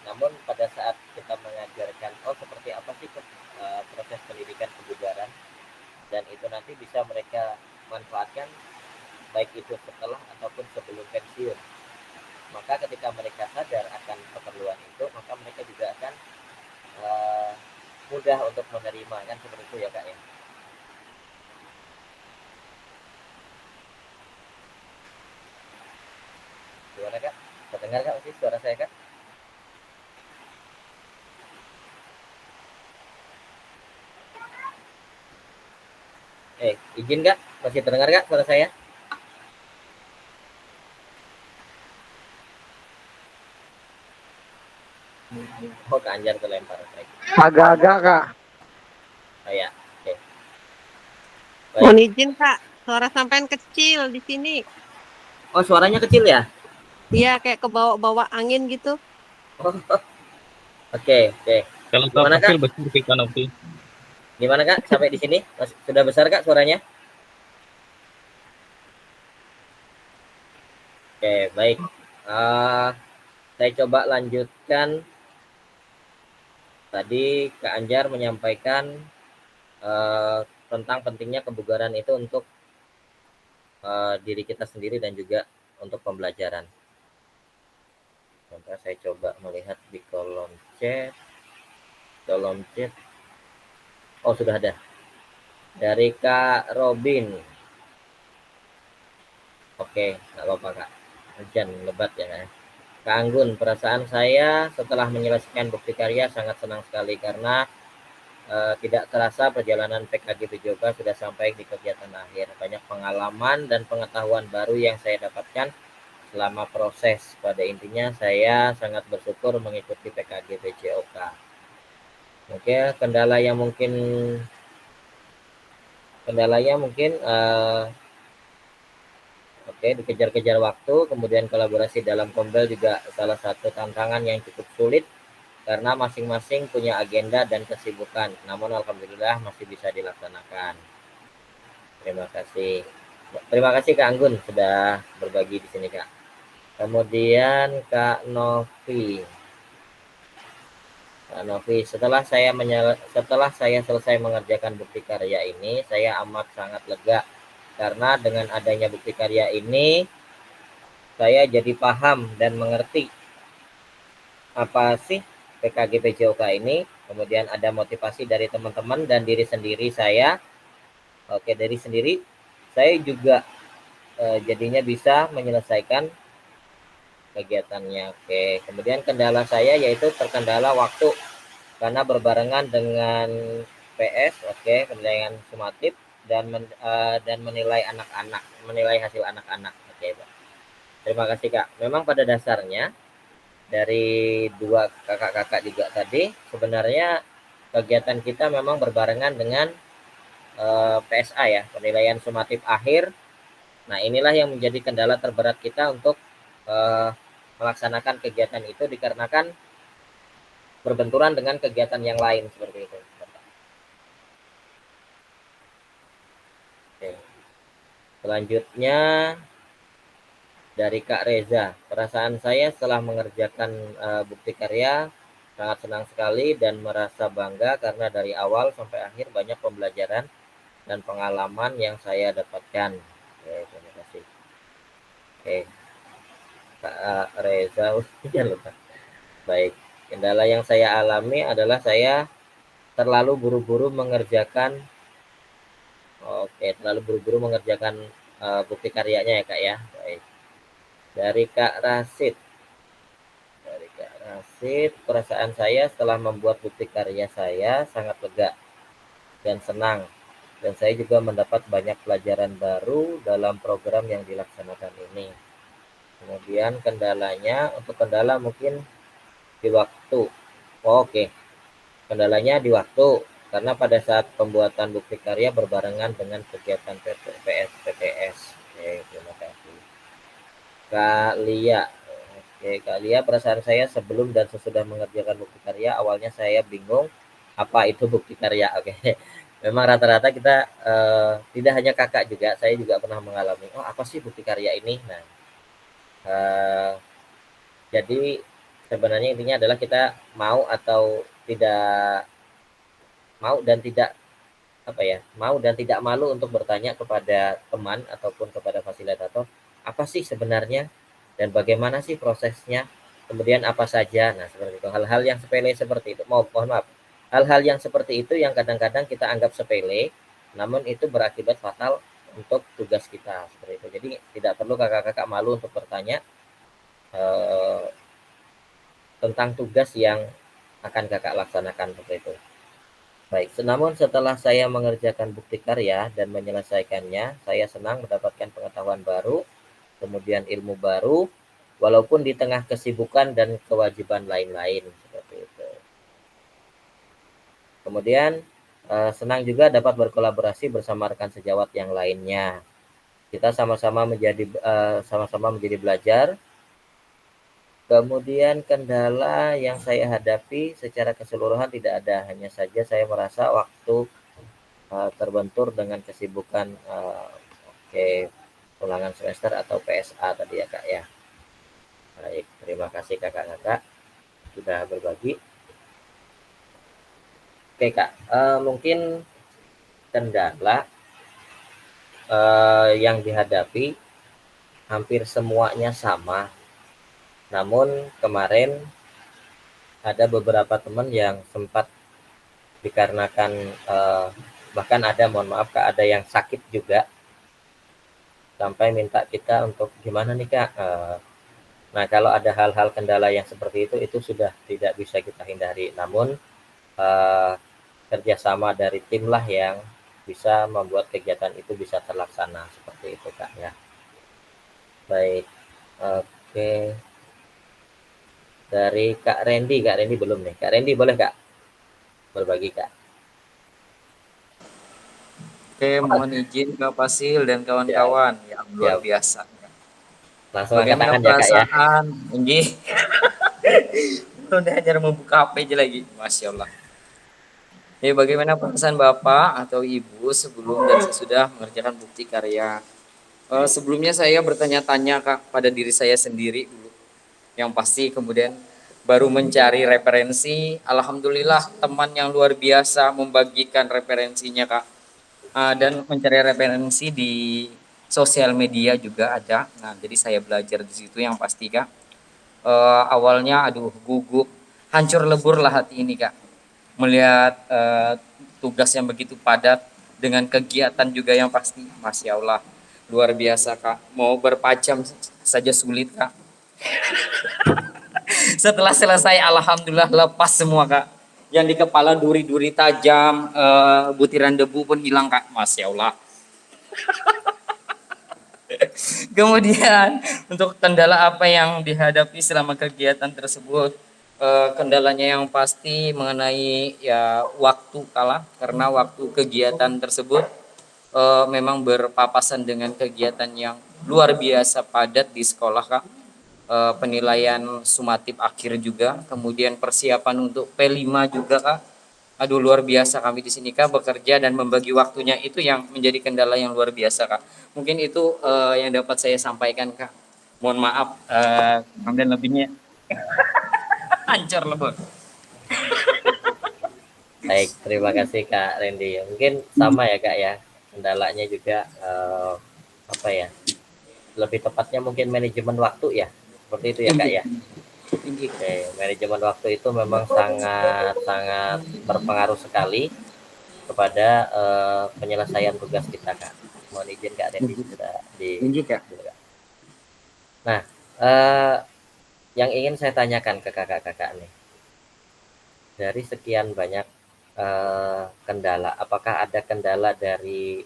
namun pada saat kita mengajarkan, oh seperti apa sih proses pendidikan kebugaran, dan itu nanti bisa mereka manfaatkan baik itu setelah ataupun sebelum pensiun. maka ketika mereka sadar akan keperluan itu, maka mereka juga akan mudah untuk menerima, kan seperti itu ya Kak ya. Gimana Kak? Terdengar Kak masih suara saya Kak? Izin Kak, masih terdengar Kak suara saya? Oh, Kak Anjar terlempar. Agak-agak Kak. Oh ya, oke. Mohon Baik. izin Kak, suara sampean kecil di sini. Oh, suaranya kecil ya? Iya, kayak kebawa-bawa angin gitu. Oh, oke, oke. Kalau Gimana kecil Kak? besar sih Kanopi. Gimana Kak? Sampai di sini sudah besar Kak suaranya? Oke, baik. Saya coba lanjutkan. Tadi Kak Anjar menyampaikan tentang pentingnya kebugaran itu untuk diri kita sendiri dan juga untuk pembelajaran. Maka saya coba melihat di kolom chat. Oh, sudah ada. Dari Kak Robin. Oke, nggak apa-apa Kak. Hujan lebat ya Kak. Kak Anggun, perasaan saya setelah menyelesaikan bukti karya sangat senang sekali karena tidak terasa perjalanan PKG Bejoga sudah sampai di kegiatan akhir. Banyak pengalaman dan pengetahuan baru yang saya dapatkan selama proses. Pada intinya saya sangat bersyukur mengikuti PKG BJOK. Oke, kendalanya mungkin dikejar-kejar waktu, kemudian kolaborasi dalam Kombel juga salah satu tantangan yang cukup sulit karena masing-masing punya agenda dan kesibukan. Namun alhamdulillah masih bisa dilaksanakan. Terima kasih. Terima kasih Kak Anggun sudah berbagi di sini Kak. Kemudian Kak Novi. Kak Novi, setelah saya selesai mengerjakan bukti karya ini, saya amat sangat lega karena dengan adanya bukti karya ini saya jadi paham dan mengerti apa sih PKG PJOK ini. Kemudian ada motivasi dari teman-teman dan diri sendiri saya. Oke, dari sendiri saya juga jadinya bisa menyelesaikan kegiatannya. Oke, kemudian kendala saya yaitu terkendala waktu karena berbarengan dengan PS, oke, penilaian sumatif dan menilai hasil anak-anak. Oke, Pak. Terima kasih Kak. Memang pada dasarnya dari dua kakak-kakak juga tadi sebenarnya kegiatan kita memang berbarengan dengan PSA ya, penilaian sumatif akhir. Nah, inilah yang menjadi kendala terberat kita untuk melaksanakan kegiatan itu dikarenakan berbenturan dengan kegiatan yang lain seperti itu. Oke. Selanjutnya dari Kak Reza, perasaan saya setelah mengerjakan bukti karya sangat senang sekali dan merasa bangga karena dari awal sampai akhir banyak pembelajaran dan pengalaman yang saya dapatkan. Oke, terima kasih. Oke, Kak Reza, jangan lupa. Baik, kendala yang saya alami adalah saya terlalu buru-buru mengerjakan bukti karyanya ya Kak ya. Baik. Dari Kak Rasid. Perasaan saya setelah membuat bukti karya saya sangat lega dan senang. Dan saya juga mendapat banyak pelajaran baru dalam program yang dilaksanakan ini. Kemudian untuk kendala mungkin di waktu. Oke. Kendalanya di waktu karena pada saat pembuatan bukti karya berbarengan dengan kegiatan PPS. Oke, terima kasih. Kak Lia. Oke, Kak Lia, perasaan saya sebelum dan sesudah mengerjakan bukti karya, awalnya saya bingung apa itu bukti karya. Oke, memang rata-rata kita tidak hanya kakak juga, saya juga pernah mengalami. Oh, apa sih bukti karya ini? Nah, jadi sebenarnya intinya adalah kita mau atau tidak mau dan tidak mau dan tidak malu untuk bertanya kepada teman ataupun kepada fasilitator apa sih sebenarnya dan bagaimana sih prosesnya, kemudian apa saja. Nah, seperti itu. Hal-hal yang sepele seperti itu. Mohon maaf. Hal-hal yang seperti itu yang kadang-kadang kita anggap sepele, namun itu berakibat fatal untuk tugas kita seperti itu. Jadi tidak perlu kakak-kakak malu untuk bertanya eh, tentang tugas yang akan kakak laksanakan seperti itu. Baik, namun setelah saya mengerjakan bukti karya dan menyelesaikannya, saya senang mendapatkan pengetahuan baru, kemudian ilmu baru, walaupun di tengah kesibukan dan kewajiban lain-lain seperti itu. Kemudian senang juga dapat berkolaborasi bersama rekan sejawat yang lainnya. Kita sama-sama menjadi belajar. Kemudian kendala yang saya hadapi secara keseluruhan tidak ada, hanya saja saya merasa waktu terbentur dengan kesibukan ulangan semester atau PSA tadi ya Kak ya. Baik, terima kasih kakak-kakak sudah berbagi. Oke Kak, mungkin kendala yang dihadapi hampir semuanya sama. Namun kemarin ada beberapa teman yang sempat dikarenakan bahkan ada, mohon maaf Kak, ada yang sakit juga sampai minta kita untuk gimana nih Kak. Nah, kalau ada hal-hal kendala yang seperti itu sudah tidak bisa kita hindari. Namun kerjasama dari tim lah yang bisa membuat kegiatan itu bisa terlaksana seperti itu Kak ya. Baik, oke. Dari Kak Randy belum nih. Kak Randy boleh Kak berbagi Kak? Oke, mohon izin Kak Fasil dan kawan-kawan yang luar biasa. Langsung ke Bagaimana tangan ya Kak ya. perasaan? Ini udah hanya membuka HP aja lagi, Masya Allah. Ya, bagaimana perasaan Bapak atau Ibu sebelum dan sesudah mengerjakan bukti karya? Sebelumnya saya bertanya-tanya Kak pada diri saya sendiri dulu. Yang pasti kemudian baru mencari referensi. Alhamdulillah teman yang luar biasa membagikan referensinya Kak. Dan mencari referensi di sosial media juga ada. Nah, jadi saya belajar di situ yang pasti Kak. Awalnya aduh gugup, hancur lebur lah hati ini Kak. Melihat tugas yang begitu padat dengan kegiatan juga yang pasti, Masya Allah, luar biasa Kak. Mau berpajam saja sulit Kak. Setelah selesai alhamdulillah lepas semua Kak. Yang di kepala duri-duri tajam, butiran debu pun hilang Kak. Masya Allah. Kemudian untuk kendala apa yang dihadapi selama kegiatan tersebut, kendalanya yang pasti mengenai ya waktu kalah, karena waktu kegiatan tersebut memang berpapasan dengan kegiatan yang luar biasa padat di sekolah Kak. Penilaian sumatif akhir juga, kemudian persiapan untuk P5 juga Kak. Aduh luar biasa kami di sini Kak bekerja dan membagi waktunya itu yang menjadi kendala yang luar biasa Kak. Mungkin itu yang dapat saya sampaikan Kak. Mohon maaf dan lebihnya hancur lebur. Baik, terima kasih Kak Randy. Mungkin sama ya Kak ya. Kendalanya juga apa ya? Lebih tepatnya mungkin manajemen waktu ya. Seperti itu ya Kak ya. Oke, manajemen waktu itu memang sangat berpengaruh sekali kepada penyelesaian tugas kita Kak. Mohon izin Kak Randy sudah di. Nah, yang ingin saya tanyakan ke kakak-kakak nih, dari sekian banyak kendala, apakah ada kendala dari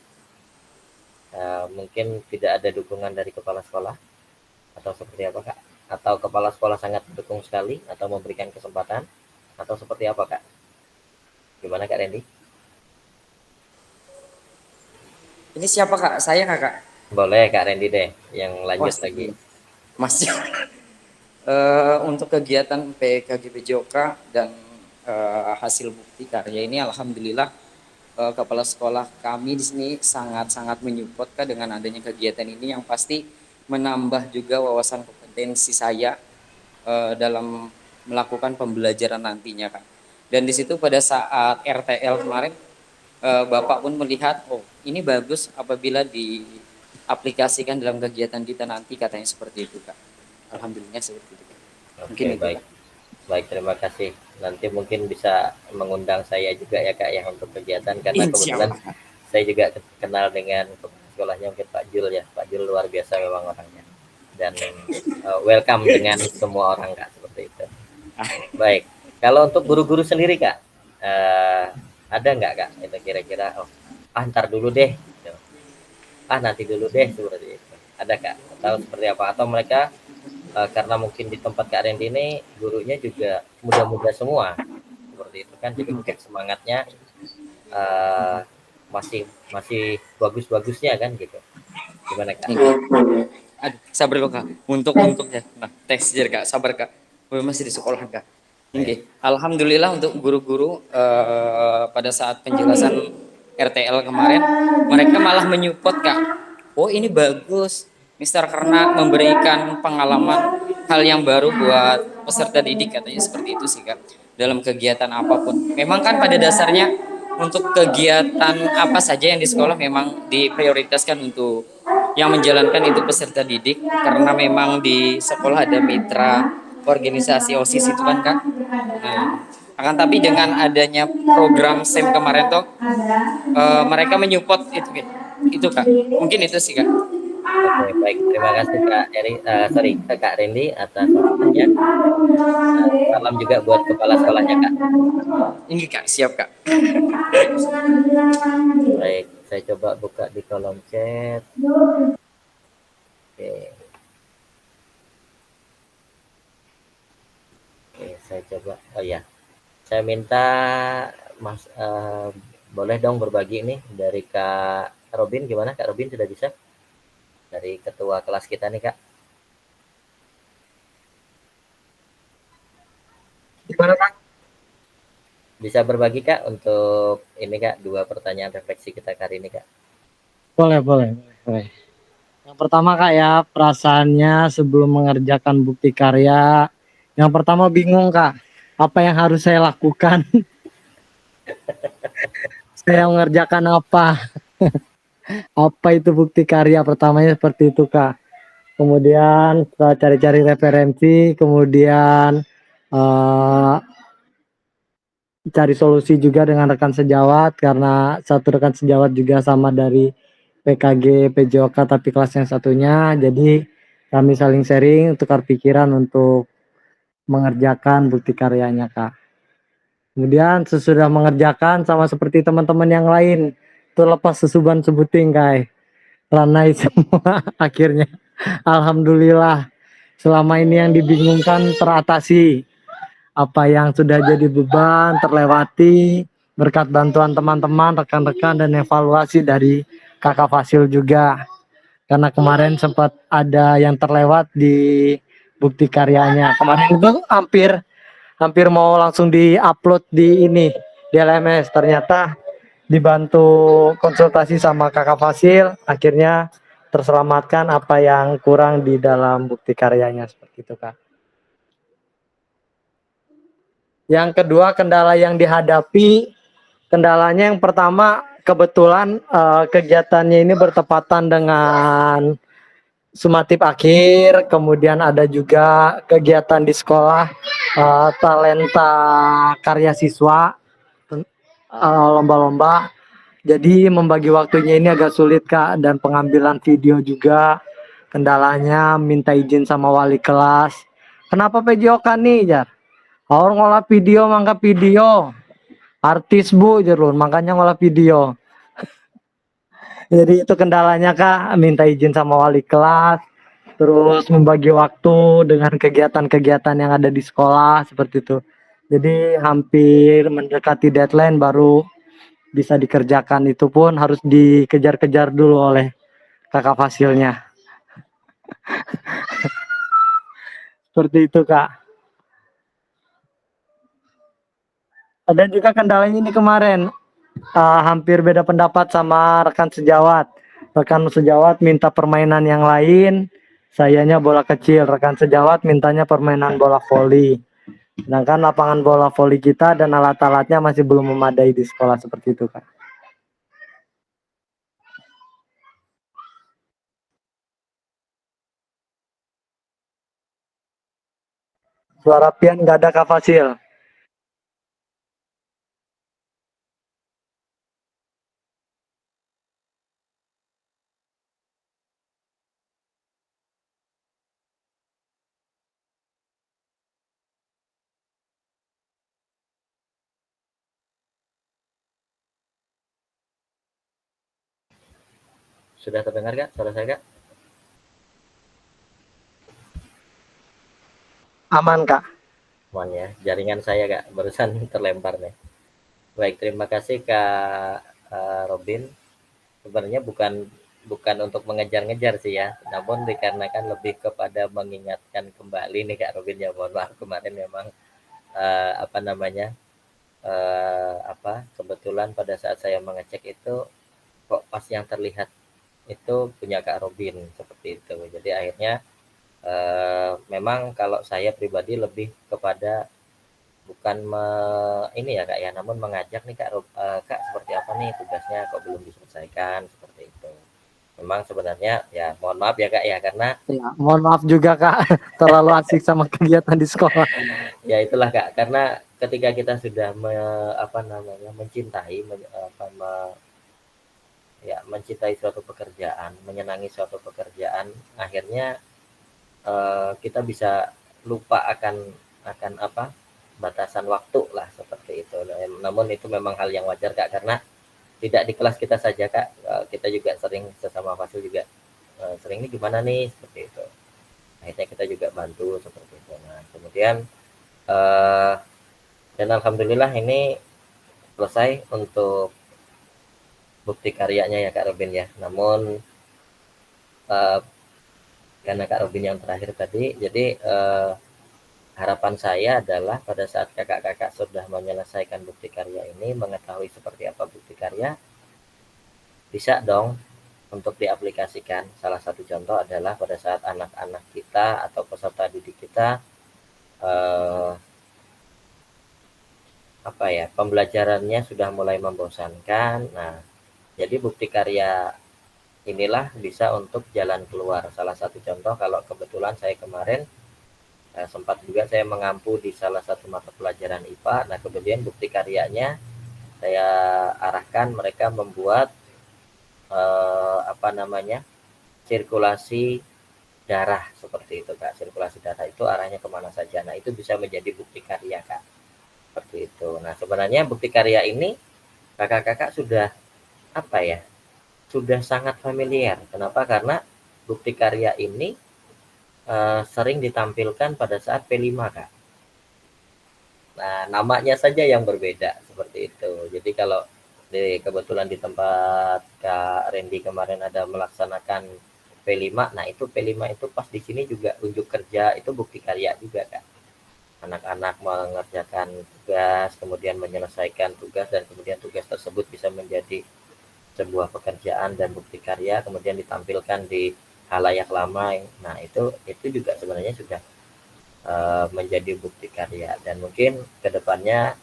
mungkin tidak ada dukungan dari kepala sekolah atau seperti apa Kak? Atau kepala sekolah sangat mendukung sekali atau memberikan kesempatan atau seperti apa Kak? Gimana Kak Randy? Ini siapa Kak? Saya Kakak? Boleh Kak Randy deh yang lanjut lagi. Masih untuk kegiatan PKGBJOK dan hasil bukti karya ini alhamdulillah kepala sekolah kami di sini sangat-sangat menyupport Kak dengan adanya kegiatan ini yang pasti menambah juga wawasan kompetensi saya dalam melakukan pembelajaran nantinya Kak. Dan di situ pada saat RTL kemarin Bapak pun melihat oh ini bagus apabila diaplikasikan dalam kegiatan kita nanti katanya seperti itu Kak. Alhamdulillah seperti itu. Mungkin Oke, itu baik. Kak. Baik, terima kasih. Nanti mungkin bisa mengundang saya juga ya Kak ya untuk kegiatan, karena Insya kebetulan Allah Kak. saya juga kenal dengan kepala sekolahnya mungkin Pak Jul ya. Pak Jul luar biasa memang orangnya. Dan welcome dengan semua orang Kak, seperti itu. Baik. Kalau untuk guru-guru sendiri Kak, ada nggak Kak itu kira-kira, oh ntar dulu deh, gitu. Nanti dulu deh, seperti itu. Ada Kak? Atau seperti apa? Atau mereka karena mungkin di tempat Kak Randy ini gurunya juga muda-muda semua, seperti itu kan, jadi mungkin Kak. semangatnya masih masih bagus-bagusnya kan gitu. Gimana Kak? Aduh, sabar kok Kak. Untuk ya. Nah, tes Kak, sabar Kak. Gue masih di sekolah Kak. Ya. Oke. Alhamdulillah untuk guru-guru pada saat penjelasan RTL kemarin, mereka malah menyupport Kak. Oh ini bagus, Mister karena memberikan pengalaman hal yang baru buat peserta didik katanya seperti itu sih Kak. Dalam kegiatan apapun. Memang kan pada dasarnya untuk kegiatan apa saja yang di sekolah memang diprioritaskan untuk yang menjalankan itu peserta didik karena memang di sekolah ada mitra organisasi OSIS itu kan Kak. Nah, akan tapi dengan adanya program SEM kemarin tuh mereka menyupport itu Kak. Itu Kak. Mungkin itu sih Kak. Oke, baik. Terima kasih Kak sorry Kak Randy atas waktunya. Salam juga buat kepala sekolahnya Kak. Ini Kak, siap Kak. Baik, saya coba buka di kolom chat. Oke. Oke, saya coba. Oh ya, saya minta Mas boleh dong berbagi nih dari Kak Robin, gimana Kak Robin, sudah bisa? Dari ketua kelas kita nih Kak. Gimana Kak? Bisa berbagi Kak untuk ini Kak, 2 pertanyaan refleksi kita kali ini Kak. Boleh. Yang pertama Kak ya, perasaannya sebelum mengerjakan bukti karya. Yang pertama bingung Kak, apa yang harus saya lakukan? Saya mengerjakan apa? Apa itu bukti karya? Pertamanya seperti itu Kak. Kemudian setelah cari-cari referensi, kemudian eh, cari solusi juga dengan rekan sejawat, karena satu rekan sejawat juga sama dari PKG PJOK tapi kelas yang satunya, jadi kami saling sharing, tukar pikiran untuk mengerjakan bukti karyanya Kak. Kemudian sesudah mengerjakan sama seperti teman-teman yang lain, itu lepas sesuban sebuting Kak, ranai semua akhirnya. Alhamdulillah selama ini yang dibingungkan teratasi, apa yang sudah jadi beban terlewati berkat bantuan teman-teman, rekan-rekan, dan evaluasi dari Kakak Fasil juga. Karena kemarin sempat ada yang terlewat di bukti karyanya. Kemarin itu hampir hampir mau langsung di-upload di ini di LMS, ternyata dibantu konsultasi sama Kakak Fasil, akhirnya terselamatkan apa yang kurang di dalam bukti karyanya, seperti itu Kak. Yang kedua, kendala yang dihadapi, kendalanya yang pertama kebetulan kegiatannya ini bertepatan dengan sumatif akhir, kemudian ada juga kegiatan di sekolah talenta karya siswa, lomba-lomba. Jadi membagi waktunya ini agak sulit Kak, dan pengambilan video juga kendalanya minta izin sama wali kelas. Kenapa PJO kan nih, Jar? Orang ngolah video, mangga video. Artis bu, Jerun, makanya ngolah video. Jadi itu kendalanya Kak, minta izin sama wali kelas, terus membagi waktu dengan kegiatan-kegiatan yang ada di sekolah, seperti itu. Jadi hampir mendekati deadline baru bisa dikerjakan, itu pun harus dikejar-kejar dulu oleh Kakak Fasilnya. Seperti itu Kak. Ada juga kendalanya ini kemarin, hampir beda pendapat sama rekan sejawat. Rekan sejawat minta permainan yang lain, sayanya bola kecil. Rekan sejawat mintanya permainan bola voli. Sedangkan lapangan bola voli kita dan alat-alatnya masih belum memadai di sekolah, seperti itu Kak. Suara Pian nggak ada Kak Fasil. Sudah terdengar Kak suara saya Kak? Aman Kak. Aman ya, jaringan saya Kak barusan terlempar nih. Baik, terima kasih Kak Robin. Sebenarnya bukan bukan untuk mengejar-ngejar sih ya, namun dikarenakan lebih kepada mengingatkan kembali nih Kak Robin ya, mohon maaf kemarin memang apa namanya kebetulan pada saat saya mengecek itu kok pas yang terlihat itu punya Kak Robin seperti itu. Jadi akhirnya memang kalau saya pribadi lebih kepada bukan ini ya Kak ya, namun mengajak nih Kak, Kak seperti apa nih tugasnya kok belum diselesaikan seperti itu. Memang sebenarnya ya mohon maaf ya Kak ya karena Ya, mohon maaf juga Kak, terlalu asik sama kegiatan di sekolah. ya itulah Kak karena ketika kita sudah mencintai ya mencintai suatu pekerjaan, menyenangi suatu pekerjaan, akhirnya kita bisa lupa akan apa batasan waktu lah seperti itu. Namun itu memang hal yang wajar Kak karena tidak di kelas kita saja Kak, kita juga sering sesama fasil juga sering ini gimana nih seperti itu. Akhirnya kita juga bantu seperti itu. Nah kemudian dan alhamdulillah ini selesai untuk bukti karyanya ya Kak Robin ya. Namun uh, karena Kak Robin yang terakhir tadi, jadi harapan saya adalah pada saat kakak-kakak sudah menyelesaikan bukti karya ini, mengetahui seperti apa bukti karya, bisa dong untuk diaplikasikan. Salah satu contoh adalah pada saat anak-anak kita atau peserta didik kita pembelajarannya sudah mulai membosankan. Nah, jadi bukti karya inilah bisa untuk jalan keluar. Salah satu contoh kalau kebetulan saya kemarin sempat juga saya mengampu di salah satu mata pelajaran IPA. Nah, kemudian bukti karyanya saya arahkan mereka membuat sirkulasi darah seperti itu Kak. Sirkulasi darah itu arahnya kemana saja. Nah, itu bisa menjadi bukti karya Kak. Seperti itu. Nah, sebenarnya bukti karya ini kakak-kakak sudah sudah sangat familiar. Kenapa? Karena bukti karya ini sering ditampilkan pada saat P5 Kak. Nah, namanya saja yang berbeda seperti itu. Jadi kalau kebetulan di tempat Kak Randy kemarin ada melaksanakan P5, nah itu P5 itu pas di sini juga unjuk kerja itu bukti karya juga Kak. Anak-anak mengerjakan tugas, kemudian menyelesaikan tugas dan kemudian tugas tersebut bisa menjadi sebuah pekerjaan dan bukti karya kemudian ditampilkan di halayak ramai. Nah, itu juga sebenarnya sudah menjadi bukti karya dan mungkin kedepannya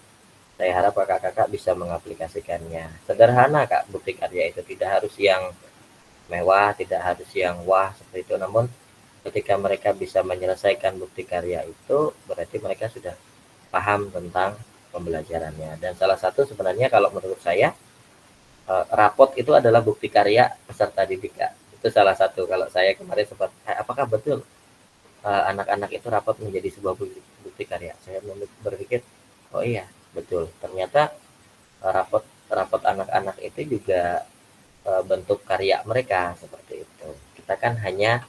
saya harap kakak-kakak bisa mengaplikasikannya. Sederhana Kak, bukti karya itu tidak harus yang mewah, tidak harus yang wah seperti itu. Namun ketika mereka bisa menyelesaikan bukti karya itu berarti mereka sudah paham tentang pembelajarannya. Dan salah satu sebenarnya kalau menurut saya rapot itu adalah bukti karya peserta didik Kak. Itu salah satu kalau saya kemarin sempat apakah betul anak-anak itu rapat menjadi sebuah bukti karya. Saya berpikir, oh iya betul. Ternyata rapot rapot anak-anak itu juga bentuk karya mereka seperti itu. Kita kan hanya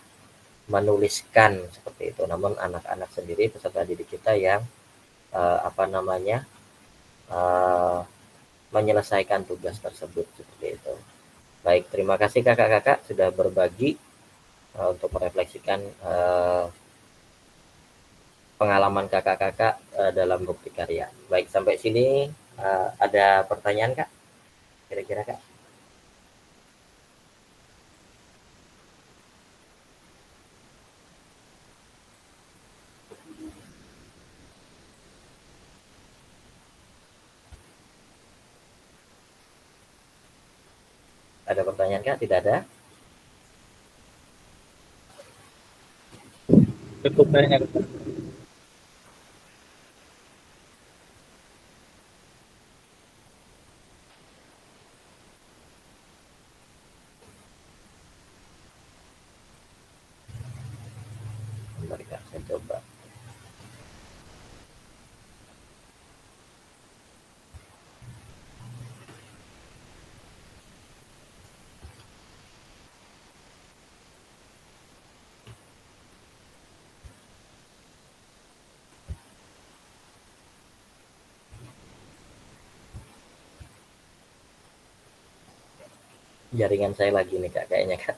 menuliskan seperti itu. Namun anak-anak sendiri peserta didik kita yang menyelesaikan tugas tersebut seperti itu. Baik, terima kasih kakak-kakak sudah berbagi untuk merefleksikan pengalaman kakak-kakak dalam bukti karya. Baik, sampai sini ada pertanyaan Kak? Kira-kira Kak? Ada pertanyaan Kak? Tidak ada? Cukup kayaknya. Jaringan saya lagi nih Kak, kayaknya Kak.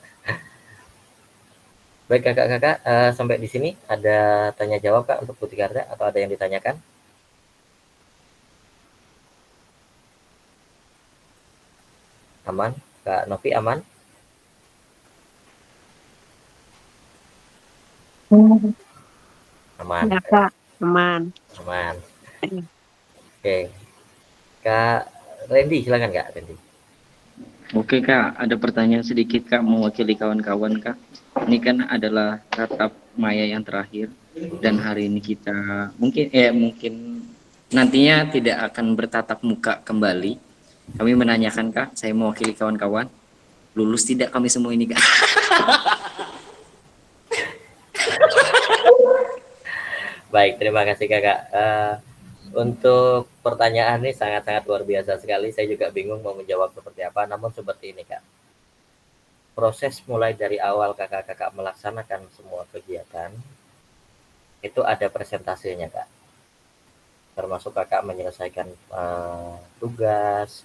Baik Kakak-kakak, sampai di sini ada tanya jawab Kak untuk Putri Karya atau ada yang ditanyakan? Aman? Kak Novi aman? Aman, Ya Kak, aman. aman. Oke, Kak Randy silakan Kak Randy. Oke Kak, ada pertanyaan sedikit Kak mewakili kawan-kawan Kak. Ini kan adalah tatap maya yang terakhir dan hari ini kita mungkin nantinya tidak akan bertatap muka kembali. Kami menanyakan Kak, saya mewakili kawan-kawan, lulus tidak kami semua ini Kak? Baik, terima kasih Kakak. Untuk pertanyaan ini sangat-sangat luar biasa sekali. Saya juga bingung mau menjawab seperti apa. Namun seperti ini Kak. Proses mulai dari awal kakak-kakak melaksanakan semua kegiatan, itu ada presentasinya Kak. Termasuk kakak menyelesaikan tugas,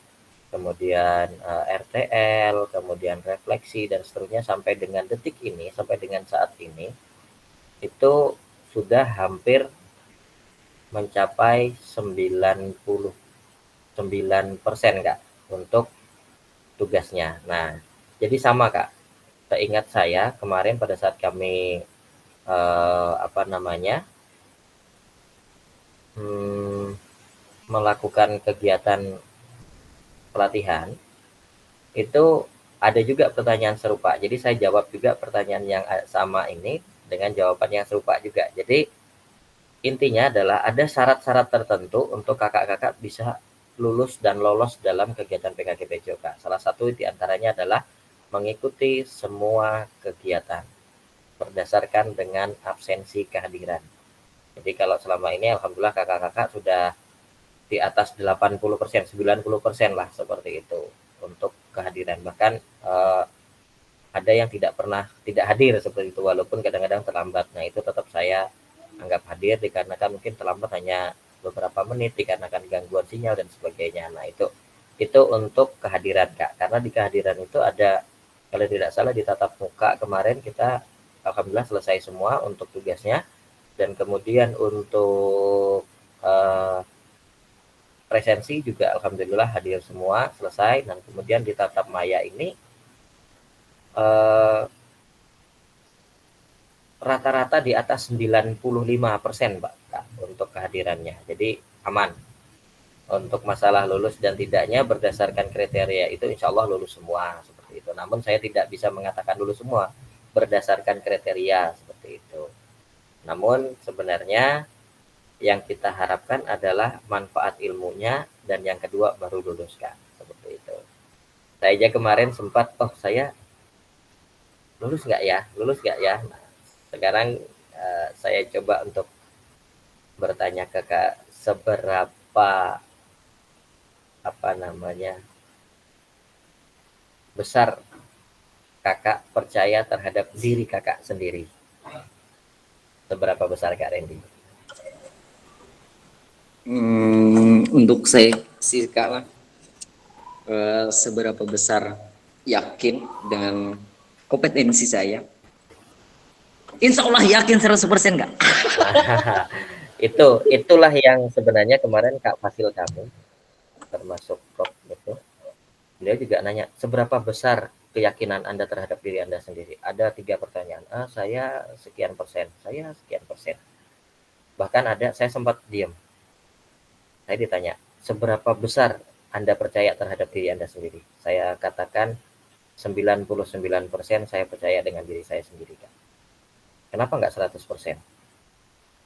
kemudian RTL, kemudian refleksi, dan seterusnya sampai dengan detik ini, sampai dengan saat ini, itu sudah hampir mencapai 99% Kak untuk tugasnya. Nah, jadi sama Kak. Seingat saya kemarin pada saat kami apa namanya melakukan kegiatan pelatihan, itu ada juga pertanyaan serupa. Jadi saya jawab juga pertanyaan yang sama ini dengan jawaban yang serupa juga. Jadi intinya adalah ada syarat-syarat tertentu untuk kakak-kakak bisa lulus dan lolos dalam kegiatan PKG PJOK. Salah satu diantaranya adalah mengikuti semua kegiatan berdasarkan dengan absensi kehadiran. Jadi kalau selama ini alhamdulillah kakak-kakak sudah di atas 80%, 90% lah seperti itu untuk kehadiran. Bahkan ada yang tidak pernah tidak hadir seperti itu walaupun kadang-kadang terlambat. Nah, itu tetap saya anggap hadir dikarenakan mungkin terlambat hanya beberapa menit dikarenakan gangguan sinyal dan sebagainya. Nah, itu untuk kehadiran Kak. Karena di kehadiran itu ada kalau tidak salah di tatap muka kemarin kita alhamdulillah selesai semua untuk tugasnya dan kemudian untuk presensi juga alhamdulillah hadir semua selesai dan kemudian di tatap maya ini rata-rata di atas 95% Pak untuk kehadirannya. Jadi aman. Untuk masalah lulus dan tidaknya berdasarkan kriteria itu insya Allah lulus semua seperti itu. Namun saya tidak bisa mengatakan lulus semua berdasarkan kriteria seperti itu. Namun sebenarnya yang kita harapkan adalah manfaat ilmunya dan yang kedua baru lulus Kak. Seperti itu. Saya aja kemarin sempat, saya lulus nggak ya? Lulus nggak ya? Nah, sekarang saya coba untuk bertanya ke Kak, seberapa besar kakak percaya terhadap diri kakak sendiri? Seberapa besar Kak Randy? Untuk saya sih Kak, seberapa besar yakin dengan kompetensi saya? Insya Allah yakin 100% Kak. Itulah yang sebenarnya kemarin Kak Fasil kami termasuk Prof itu dia juga nanya seberapa besar keyakinan Anda terhadap diri Anda sendiri. Ada 3 pertanyaan. Saya sekian persen, saya sekian persen. Bahkan ada saya sempat diam. Saya ditanya, seberapa besar Anda percaya terhadap diri Anda sendiri? Saya katakan 99% saya percaya dengan diri saya sendiri, Kak. Kenapa nggak 100%?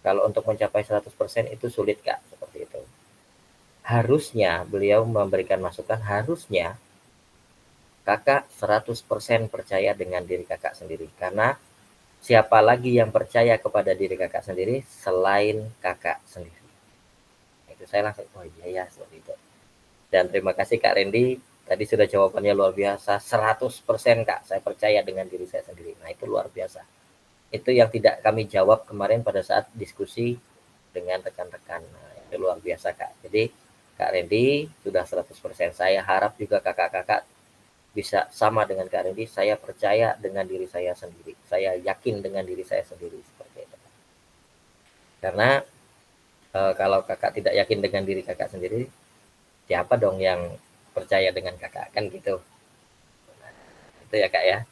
Kalau untuk mencapai 100% itu sulit, Kak, seperti itu. Harusnya beliau memberikan masukan, harusnya kakak 100% percaya dengan diri kakak sendiri. Karena siapa lagi yang percaya kepada diri kakak sendiri selain kakak sendiri. Itu saya langsung, oh iya ya, seperti itu. Dan terima kasih Kak Randy, tadi sudah jawabannya luar biasa, 100% Kak, saya percaya dengan diri saya sendiri. Nah itu luar biasa. Itu yang tidak kami jawab kemarin pada saat diskusi dengan rekan-rekan. Nah, itu luar biasa Kak. Jadi Kak Randy sudah 100%. Saya harap juga kakak-kakak bisa sama dengan Kak Randy, saya percaya dengan diri saya sendiri. Saya yakin dengan diri saya sendiri seperti itu. Karena kalau Kakak tidak yakin dengan diri Kakak sendiri, siapa dong yang percaya dengan Kakak, kan gitu. Itu ya Kak ya.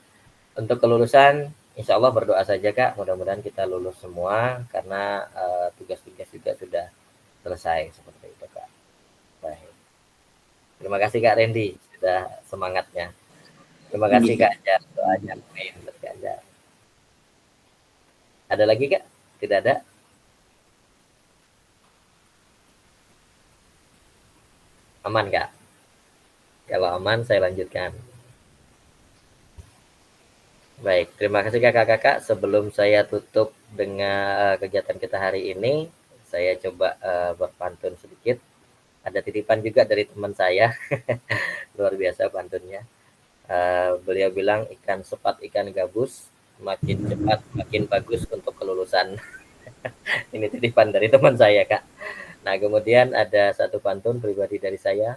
Untuk kelulusan, insya Allah berdoa saja Kak, mudah-mudahan kita lulus semua karena tugas-tugas juga sudah selesai seperti itu Kak. Baik. Terima kasih Kak Randy sudah semangatnya. Terima kasih Kak Anjar doanya. Amin buat Kak Anjar. Ada lagi Kak? Tidak ada? Aman Kak? Kalau aman saya lanjutkan. Baik, terima kasih kakak-kakak. Sebelum saya tutup dengan kegiatan kita hari ini, saya coba berpantun sedikit. Ada titipan juga dari teman saya, luar biasa pantunnya. Beliau bilang ikan sepat, ikan gabus, makin cepat makin bagus untuk kelulusan. Ini titipan dari teman saya Kak. Nah kemudian ada satu pantun pribadi dari saya,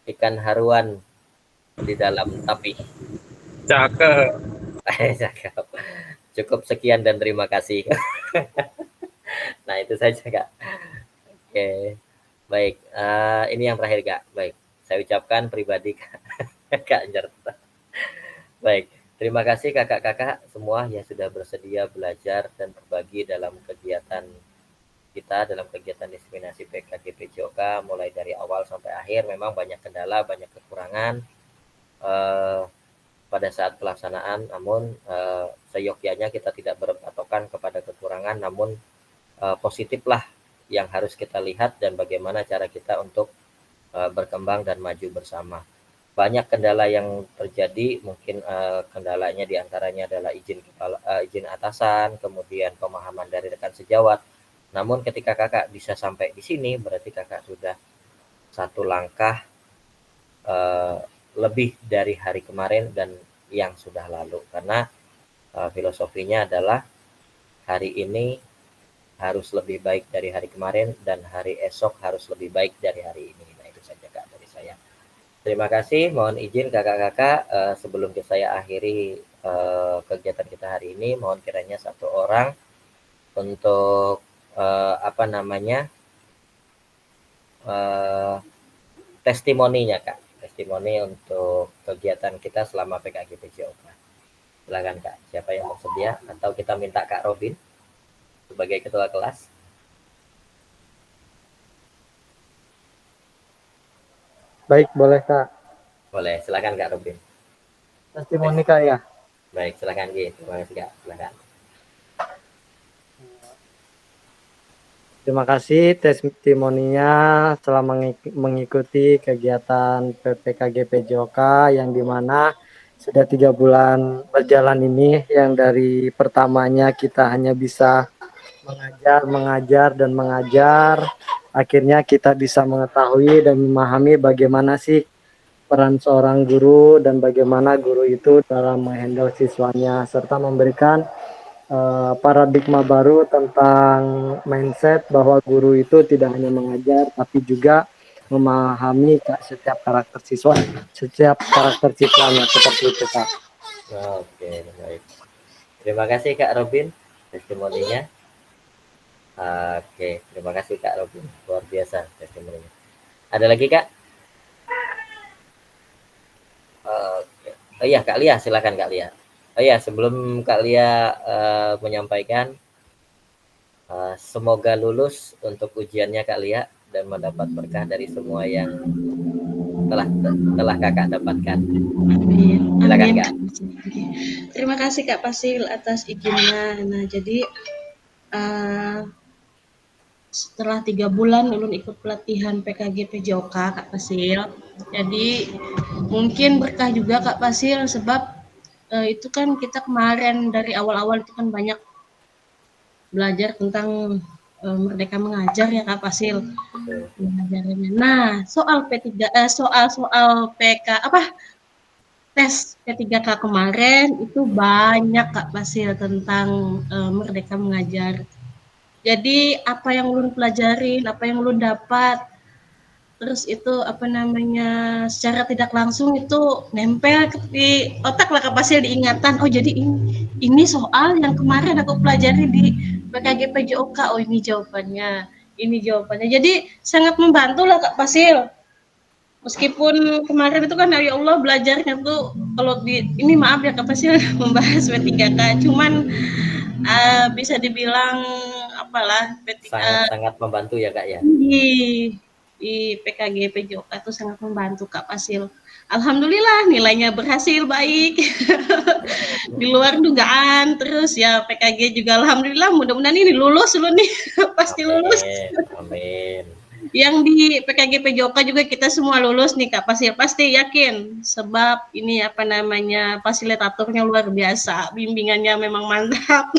ikan haruan di dalam tapi. Cakep. Cakep. Cukup sekian dan terima kasih. Nah itu saja Kak. Oke, baik. Ini yang terakhir Kak. Baik, saya ucapkan pribadi Kak Anjar. Baik, terima kasih kakak-kakak semua yang sudah bersedia belajar dan berbagi dalam kegiatan kita, dalam kegiatan diseminasi PKG PJOK mulai dari awal sampai akhir. Memang banyak kendala, banyak kekurangan pada saat pelaksanaan, namun seyogyanya kita tidak berpatokan kepada kekurangan, namun positiflah yang harus kita lihat dan bagaimana cara kita untuk berkembang dan maju bersama. Banyak kendala yang terjadi, mungkin kendalanya diantaranya adalah izin atasan, kemudian pemahaman dari rekan sejawat. Namun ketika kakak bisa sampai di sini, berarti kakak sudah satu langkah lebih dari hari kemarin dan yang sudah lalu. Karena filosofinya adalah hari ini harus lebih baik dari hari kemarin dan hari esok harus lebih baik dari hari ini. Nah itu saja Kak dari saya. Terima kasih, mohon izin kakak-kakak sebelum saya akhiri kegiatan kita hari ini, mohon kiranya satu orang untuk testimoninya Kak, testimoni untuk kegiatan kita selama PKG PJOK. Silakan Kak, siapa yang bersedia atau kita minta Kak Robin sebagai ketua kelas. Baik, boleh Kak. Boleh, silakan Kak Robin. Testimoni Kak ya. Baik, silakan Ki. Terima kasih Kak. Silakan. Terima kasih testimoninya selama mengikuti kegiatan PPKG PJOK yang dimana sudah 3 bulan berjalan ini, yang dari pertamanya kita hanya bisa mengajar dan mengajar, akhirnya kita bisa mengetahui dan memahami bagaimana sih peran seorang guru dan bagaimana guru itu dalam menghandle siswanya, serta memberikan paradigma baru tentang mindset bahwa guru itu tidak hanya mengajar tapi juga memahami setiap karakter siswanya seperti itu Kak. Oke, baik. Terima kasih Kak Robin testimoninya. Oke, terima kasih Kak Robin. Luar biasa testimoninya. Ada lagi Kak? Oke. Oh iya Kak Lia, silakan Kak Lia. Oh iya, sebelum Kak Lia menyampaikan, semoga lulus untuk ujiannya Kak Lia dan mendapat berkah dari semua yang telah Kakak dapatkan. Amin. Silakan Amin. Kak. Terima kasih Kak Pasil atas izinnya. Nah, jadi setelah 3 bulan Ulun ikut pelatihan PKG PJOK Kak Pasil. Jadi mungkin berkah juga Kak Pasil sebab itu kan kita kemarin dari awal-awal itu kan banyak belajar tentang Merdeka Mengajar ya Kak Pasil. Nah, soal P3 soal PK tes P3K kemarin itu banyak Kak Pasil tentang Merdeka Mengajar. Jadi apa yang ulun pelajarin, apa yang ulun dapat terus itu apa namanya secara tidak langsung itu nempel di otak lah Kak Pasil, diingatan, oh jadi ini soal yang kemarin aku pelajari di PKG PJOK, oh ini jawabannya, jadi sangat membantu lah Kak Pasil. Meskipun kemarin itu kan ya Allah belajarnya tuh kalau di ini maaf ya Kak Pasil membahas P3K, cuman bisa dibilang apalah Sangat-sangat membantu ya Kak ya. di PKG PJOK itu sangat membantu Kak Pasil. Alhamdulillah nilainya berhasil baik di luar dugaan, terus ya PKG juga alhamdulillah mudah-mudahan ini lulus loh nih pasti lulus. Amin. Yang di PKG PJOK juga kita semua lulus nih Kak Pasil, pasti yakin, sebab ini apa namanya fasilitatornya luar biasa, bimbingannya memang mantap.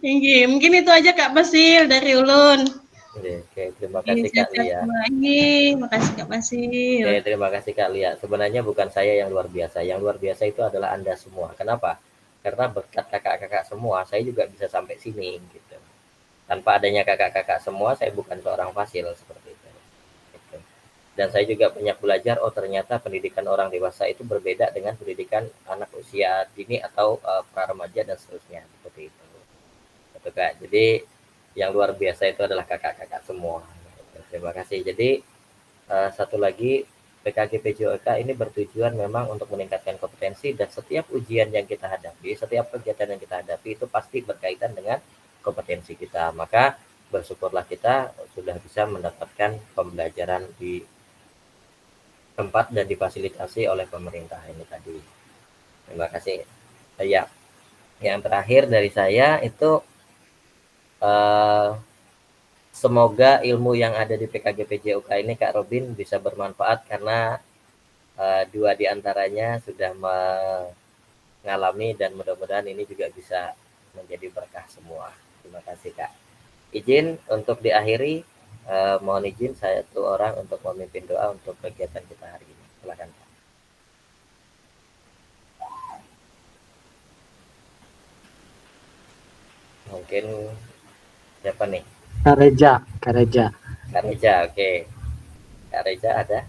Mungkin itu aja Kak Pasil dari ulun. Oke, terima kasih Kak Lia. Makasih Kak Pasil. Oke, terima kasih Kak Lia. Sebenarnya bukan saya yang luar biasa. Yang luar biasa itu adalah Anda semua. Kenapa? Karena berkat kakak-kakak semua, saya juga bisa sampai sini gitu. Tanpa adanya kakak-kakak semua, saya bukan seorang fasil seperti itu. Gitu. Dan saya juga banyak belajar, oh ternyata pendidikan orang dewasa itu berbeda dengan pendidikan anak usia dini atau pra remaja dan seterusnya seperti itu. Gitu, Kak. Jadi yang luar biasa itu adalah kakak-kakak semua. Terima kasih. Jadi satu lagi, PKG PJOK ini bertujuan memang untuk meningkatkan kompetensi, dan setiap ujian yang kita hadapi, setiap kegiatan yang kita hadapi itu pasti berkaitan dengan kompetensi kita. Maka bersyukurlah kita sudah bisa mendapatkan pembelajaran di tempat dan difasilitasi oleh pemerintah ini tadi. Terima kasih. Ya, yang terakhir dari saya itu semoga ilmu yang ada di PKG PJOK ini Kak Robin bisa bermanfaat, karena dua di antaranya sudah mengalami, dan mudah-mudahan ini juga bisa menjadi berkah semua. Terima kasih Kak. Izin untuk diakhiri, mohon izin saya tuh orang untuk memimpin doa untuk kegiatan kita hari ini. Silakan Kak. Mungkin siapa nih? Kak Reja. Kak Reja, oke. Kak Reja ada?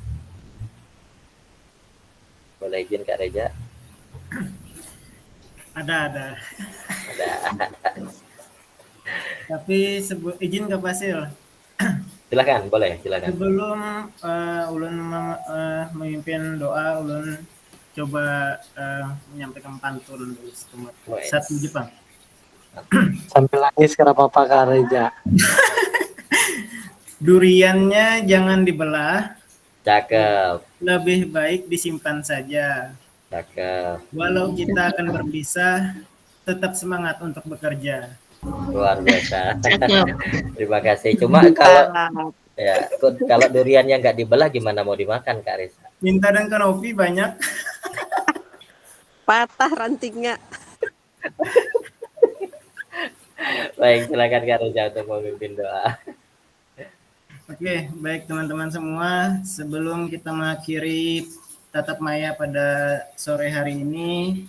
Boleh izin Kak Reja? Ada. Tapi izin Kak Pasil. Silakan, boleh, silakan. Sebelum ulun memimpin doa, ulun coba menyampaikan pantun dulu satu Jepang. Sambil nangis kenapa apa Kak Reja? Duriannya jangan dibelah. Cakep. Lebih baik disimpan saja. Cakep. Walau kita akan berpisah, tetap semangat untuk bekerja. Luar biasa. Terima kasih. Cuma kalau duriannya nggak dibelah gimana mau dimakan Kak Risa? Minta dan kanopi banyak. Patah rantingnya. Baik, silakan Kak Risa untuk memimpin doa. Oke, baik teman-teman semua. Sebelum kita mengakhiri tatap maya pada sore hari ini,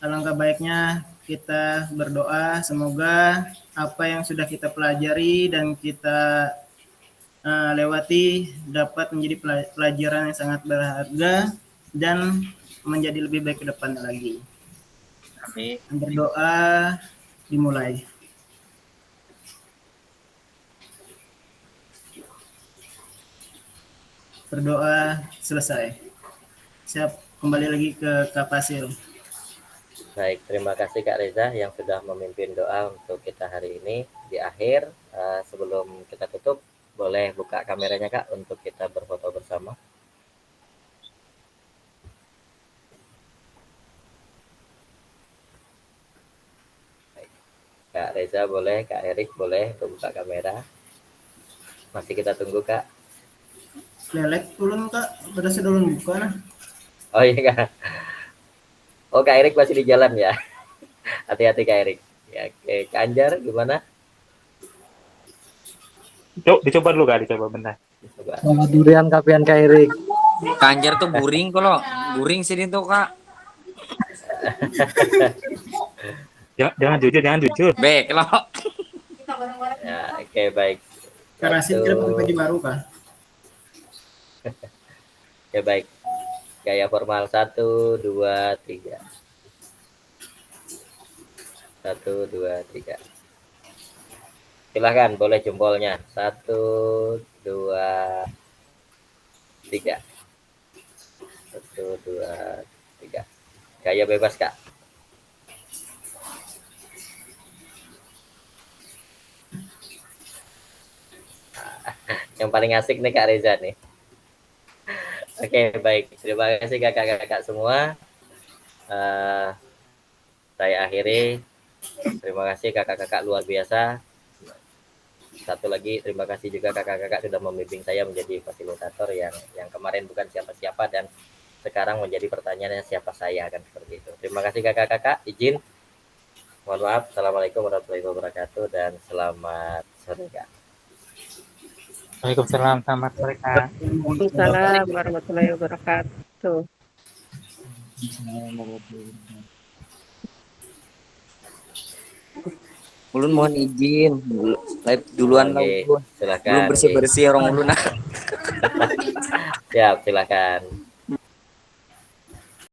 alangkah baiknya kita berdoa semoga apa yang sudah kita pelajari dan kita lewati dapat menjadi pelajaran yang sangat berharga dan menjadi lebih baik ke depannya lagi. Berdoa dimulai. Berdoa selesai. Siap, kembali lagi ke Kak Pasil. Baik, terima kasih Kak Reza yang sudah memimpin doa untuk kita hari ini. Di akhir, sebelum kita tutup, boleh buka kameranya Kak untuk kita berfoto bersama. Baik. Kak Reza boleh, Kak Erik boleh untuk buka kamera. Masih kita tunggu Kak. Lelek ulun Kak, pada sudah ulun buka nah. Oh iya Kak. Oh Kak Erik masih di jalan ya. Hati-hati Kak Erik. Ya, oke. Kak Anjar gimana? Dicoba dulu Kak, dicoba bentar. Coba. Durian kapian Kak Erik. Kanjar tuh buring kalau. Buring sini tuh Kak. Jangan jujur. Baik, lo. Ya, oke baik. Karena Rasid kita pakai baju baru, Kak. Ya baik. Gaya formal 1, 2, 3. 1, 2, 3. Silahkan, boleh jempolnya. 1, 2, 3. 1, 2, 3. Gaya bebas, Kak. Yang paling asik nih Kak Reza nih. Oke, baik. Terima kasih kakak-kakak semua. Saya akhiri. Terima kasih kakak-kakak luar biasa. Satu lagi, terima kasih juga kakak-kakak sudah membimbing saya menjadi fasilitator yang kemarin bukan siapa-siapa dan sekarang menjadi pertanyaannya siapa saya, kan seperti itu. Terima kasih kakak-kakak. Izin. Mohon maaf. Assalamualaikum warahmatullahi wabarakatuh dan selamat sore, Kak. Waalaikumsalam, selamat sore Kak. Waalaikumsalam warahmatullahi wabarakatuh. Ulun mohon izin, live duluan lah Oke, Ulun. silakan. Belum bersih-bersih orang ulun. Siap, silakan.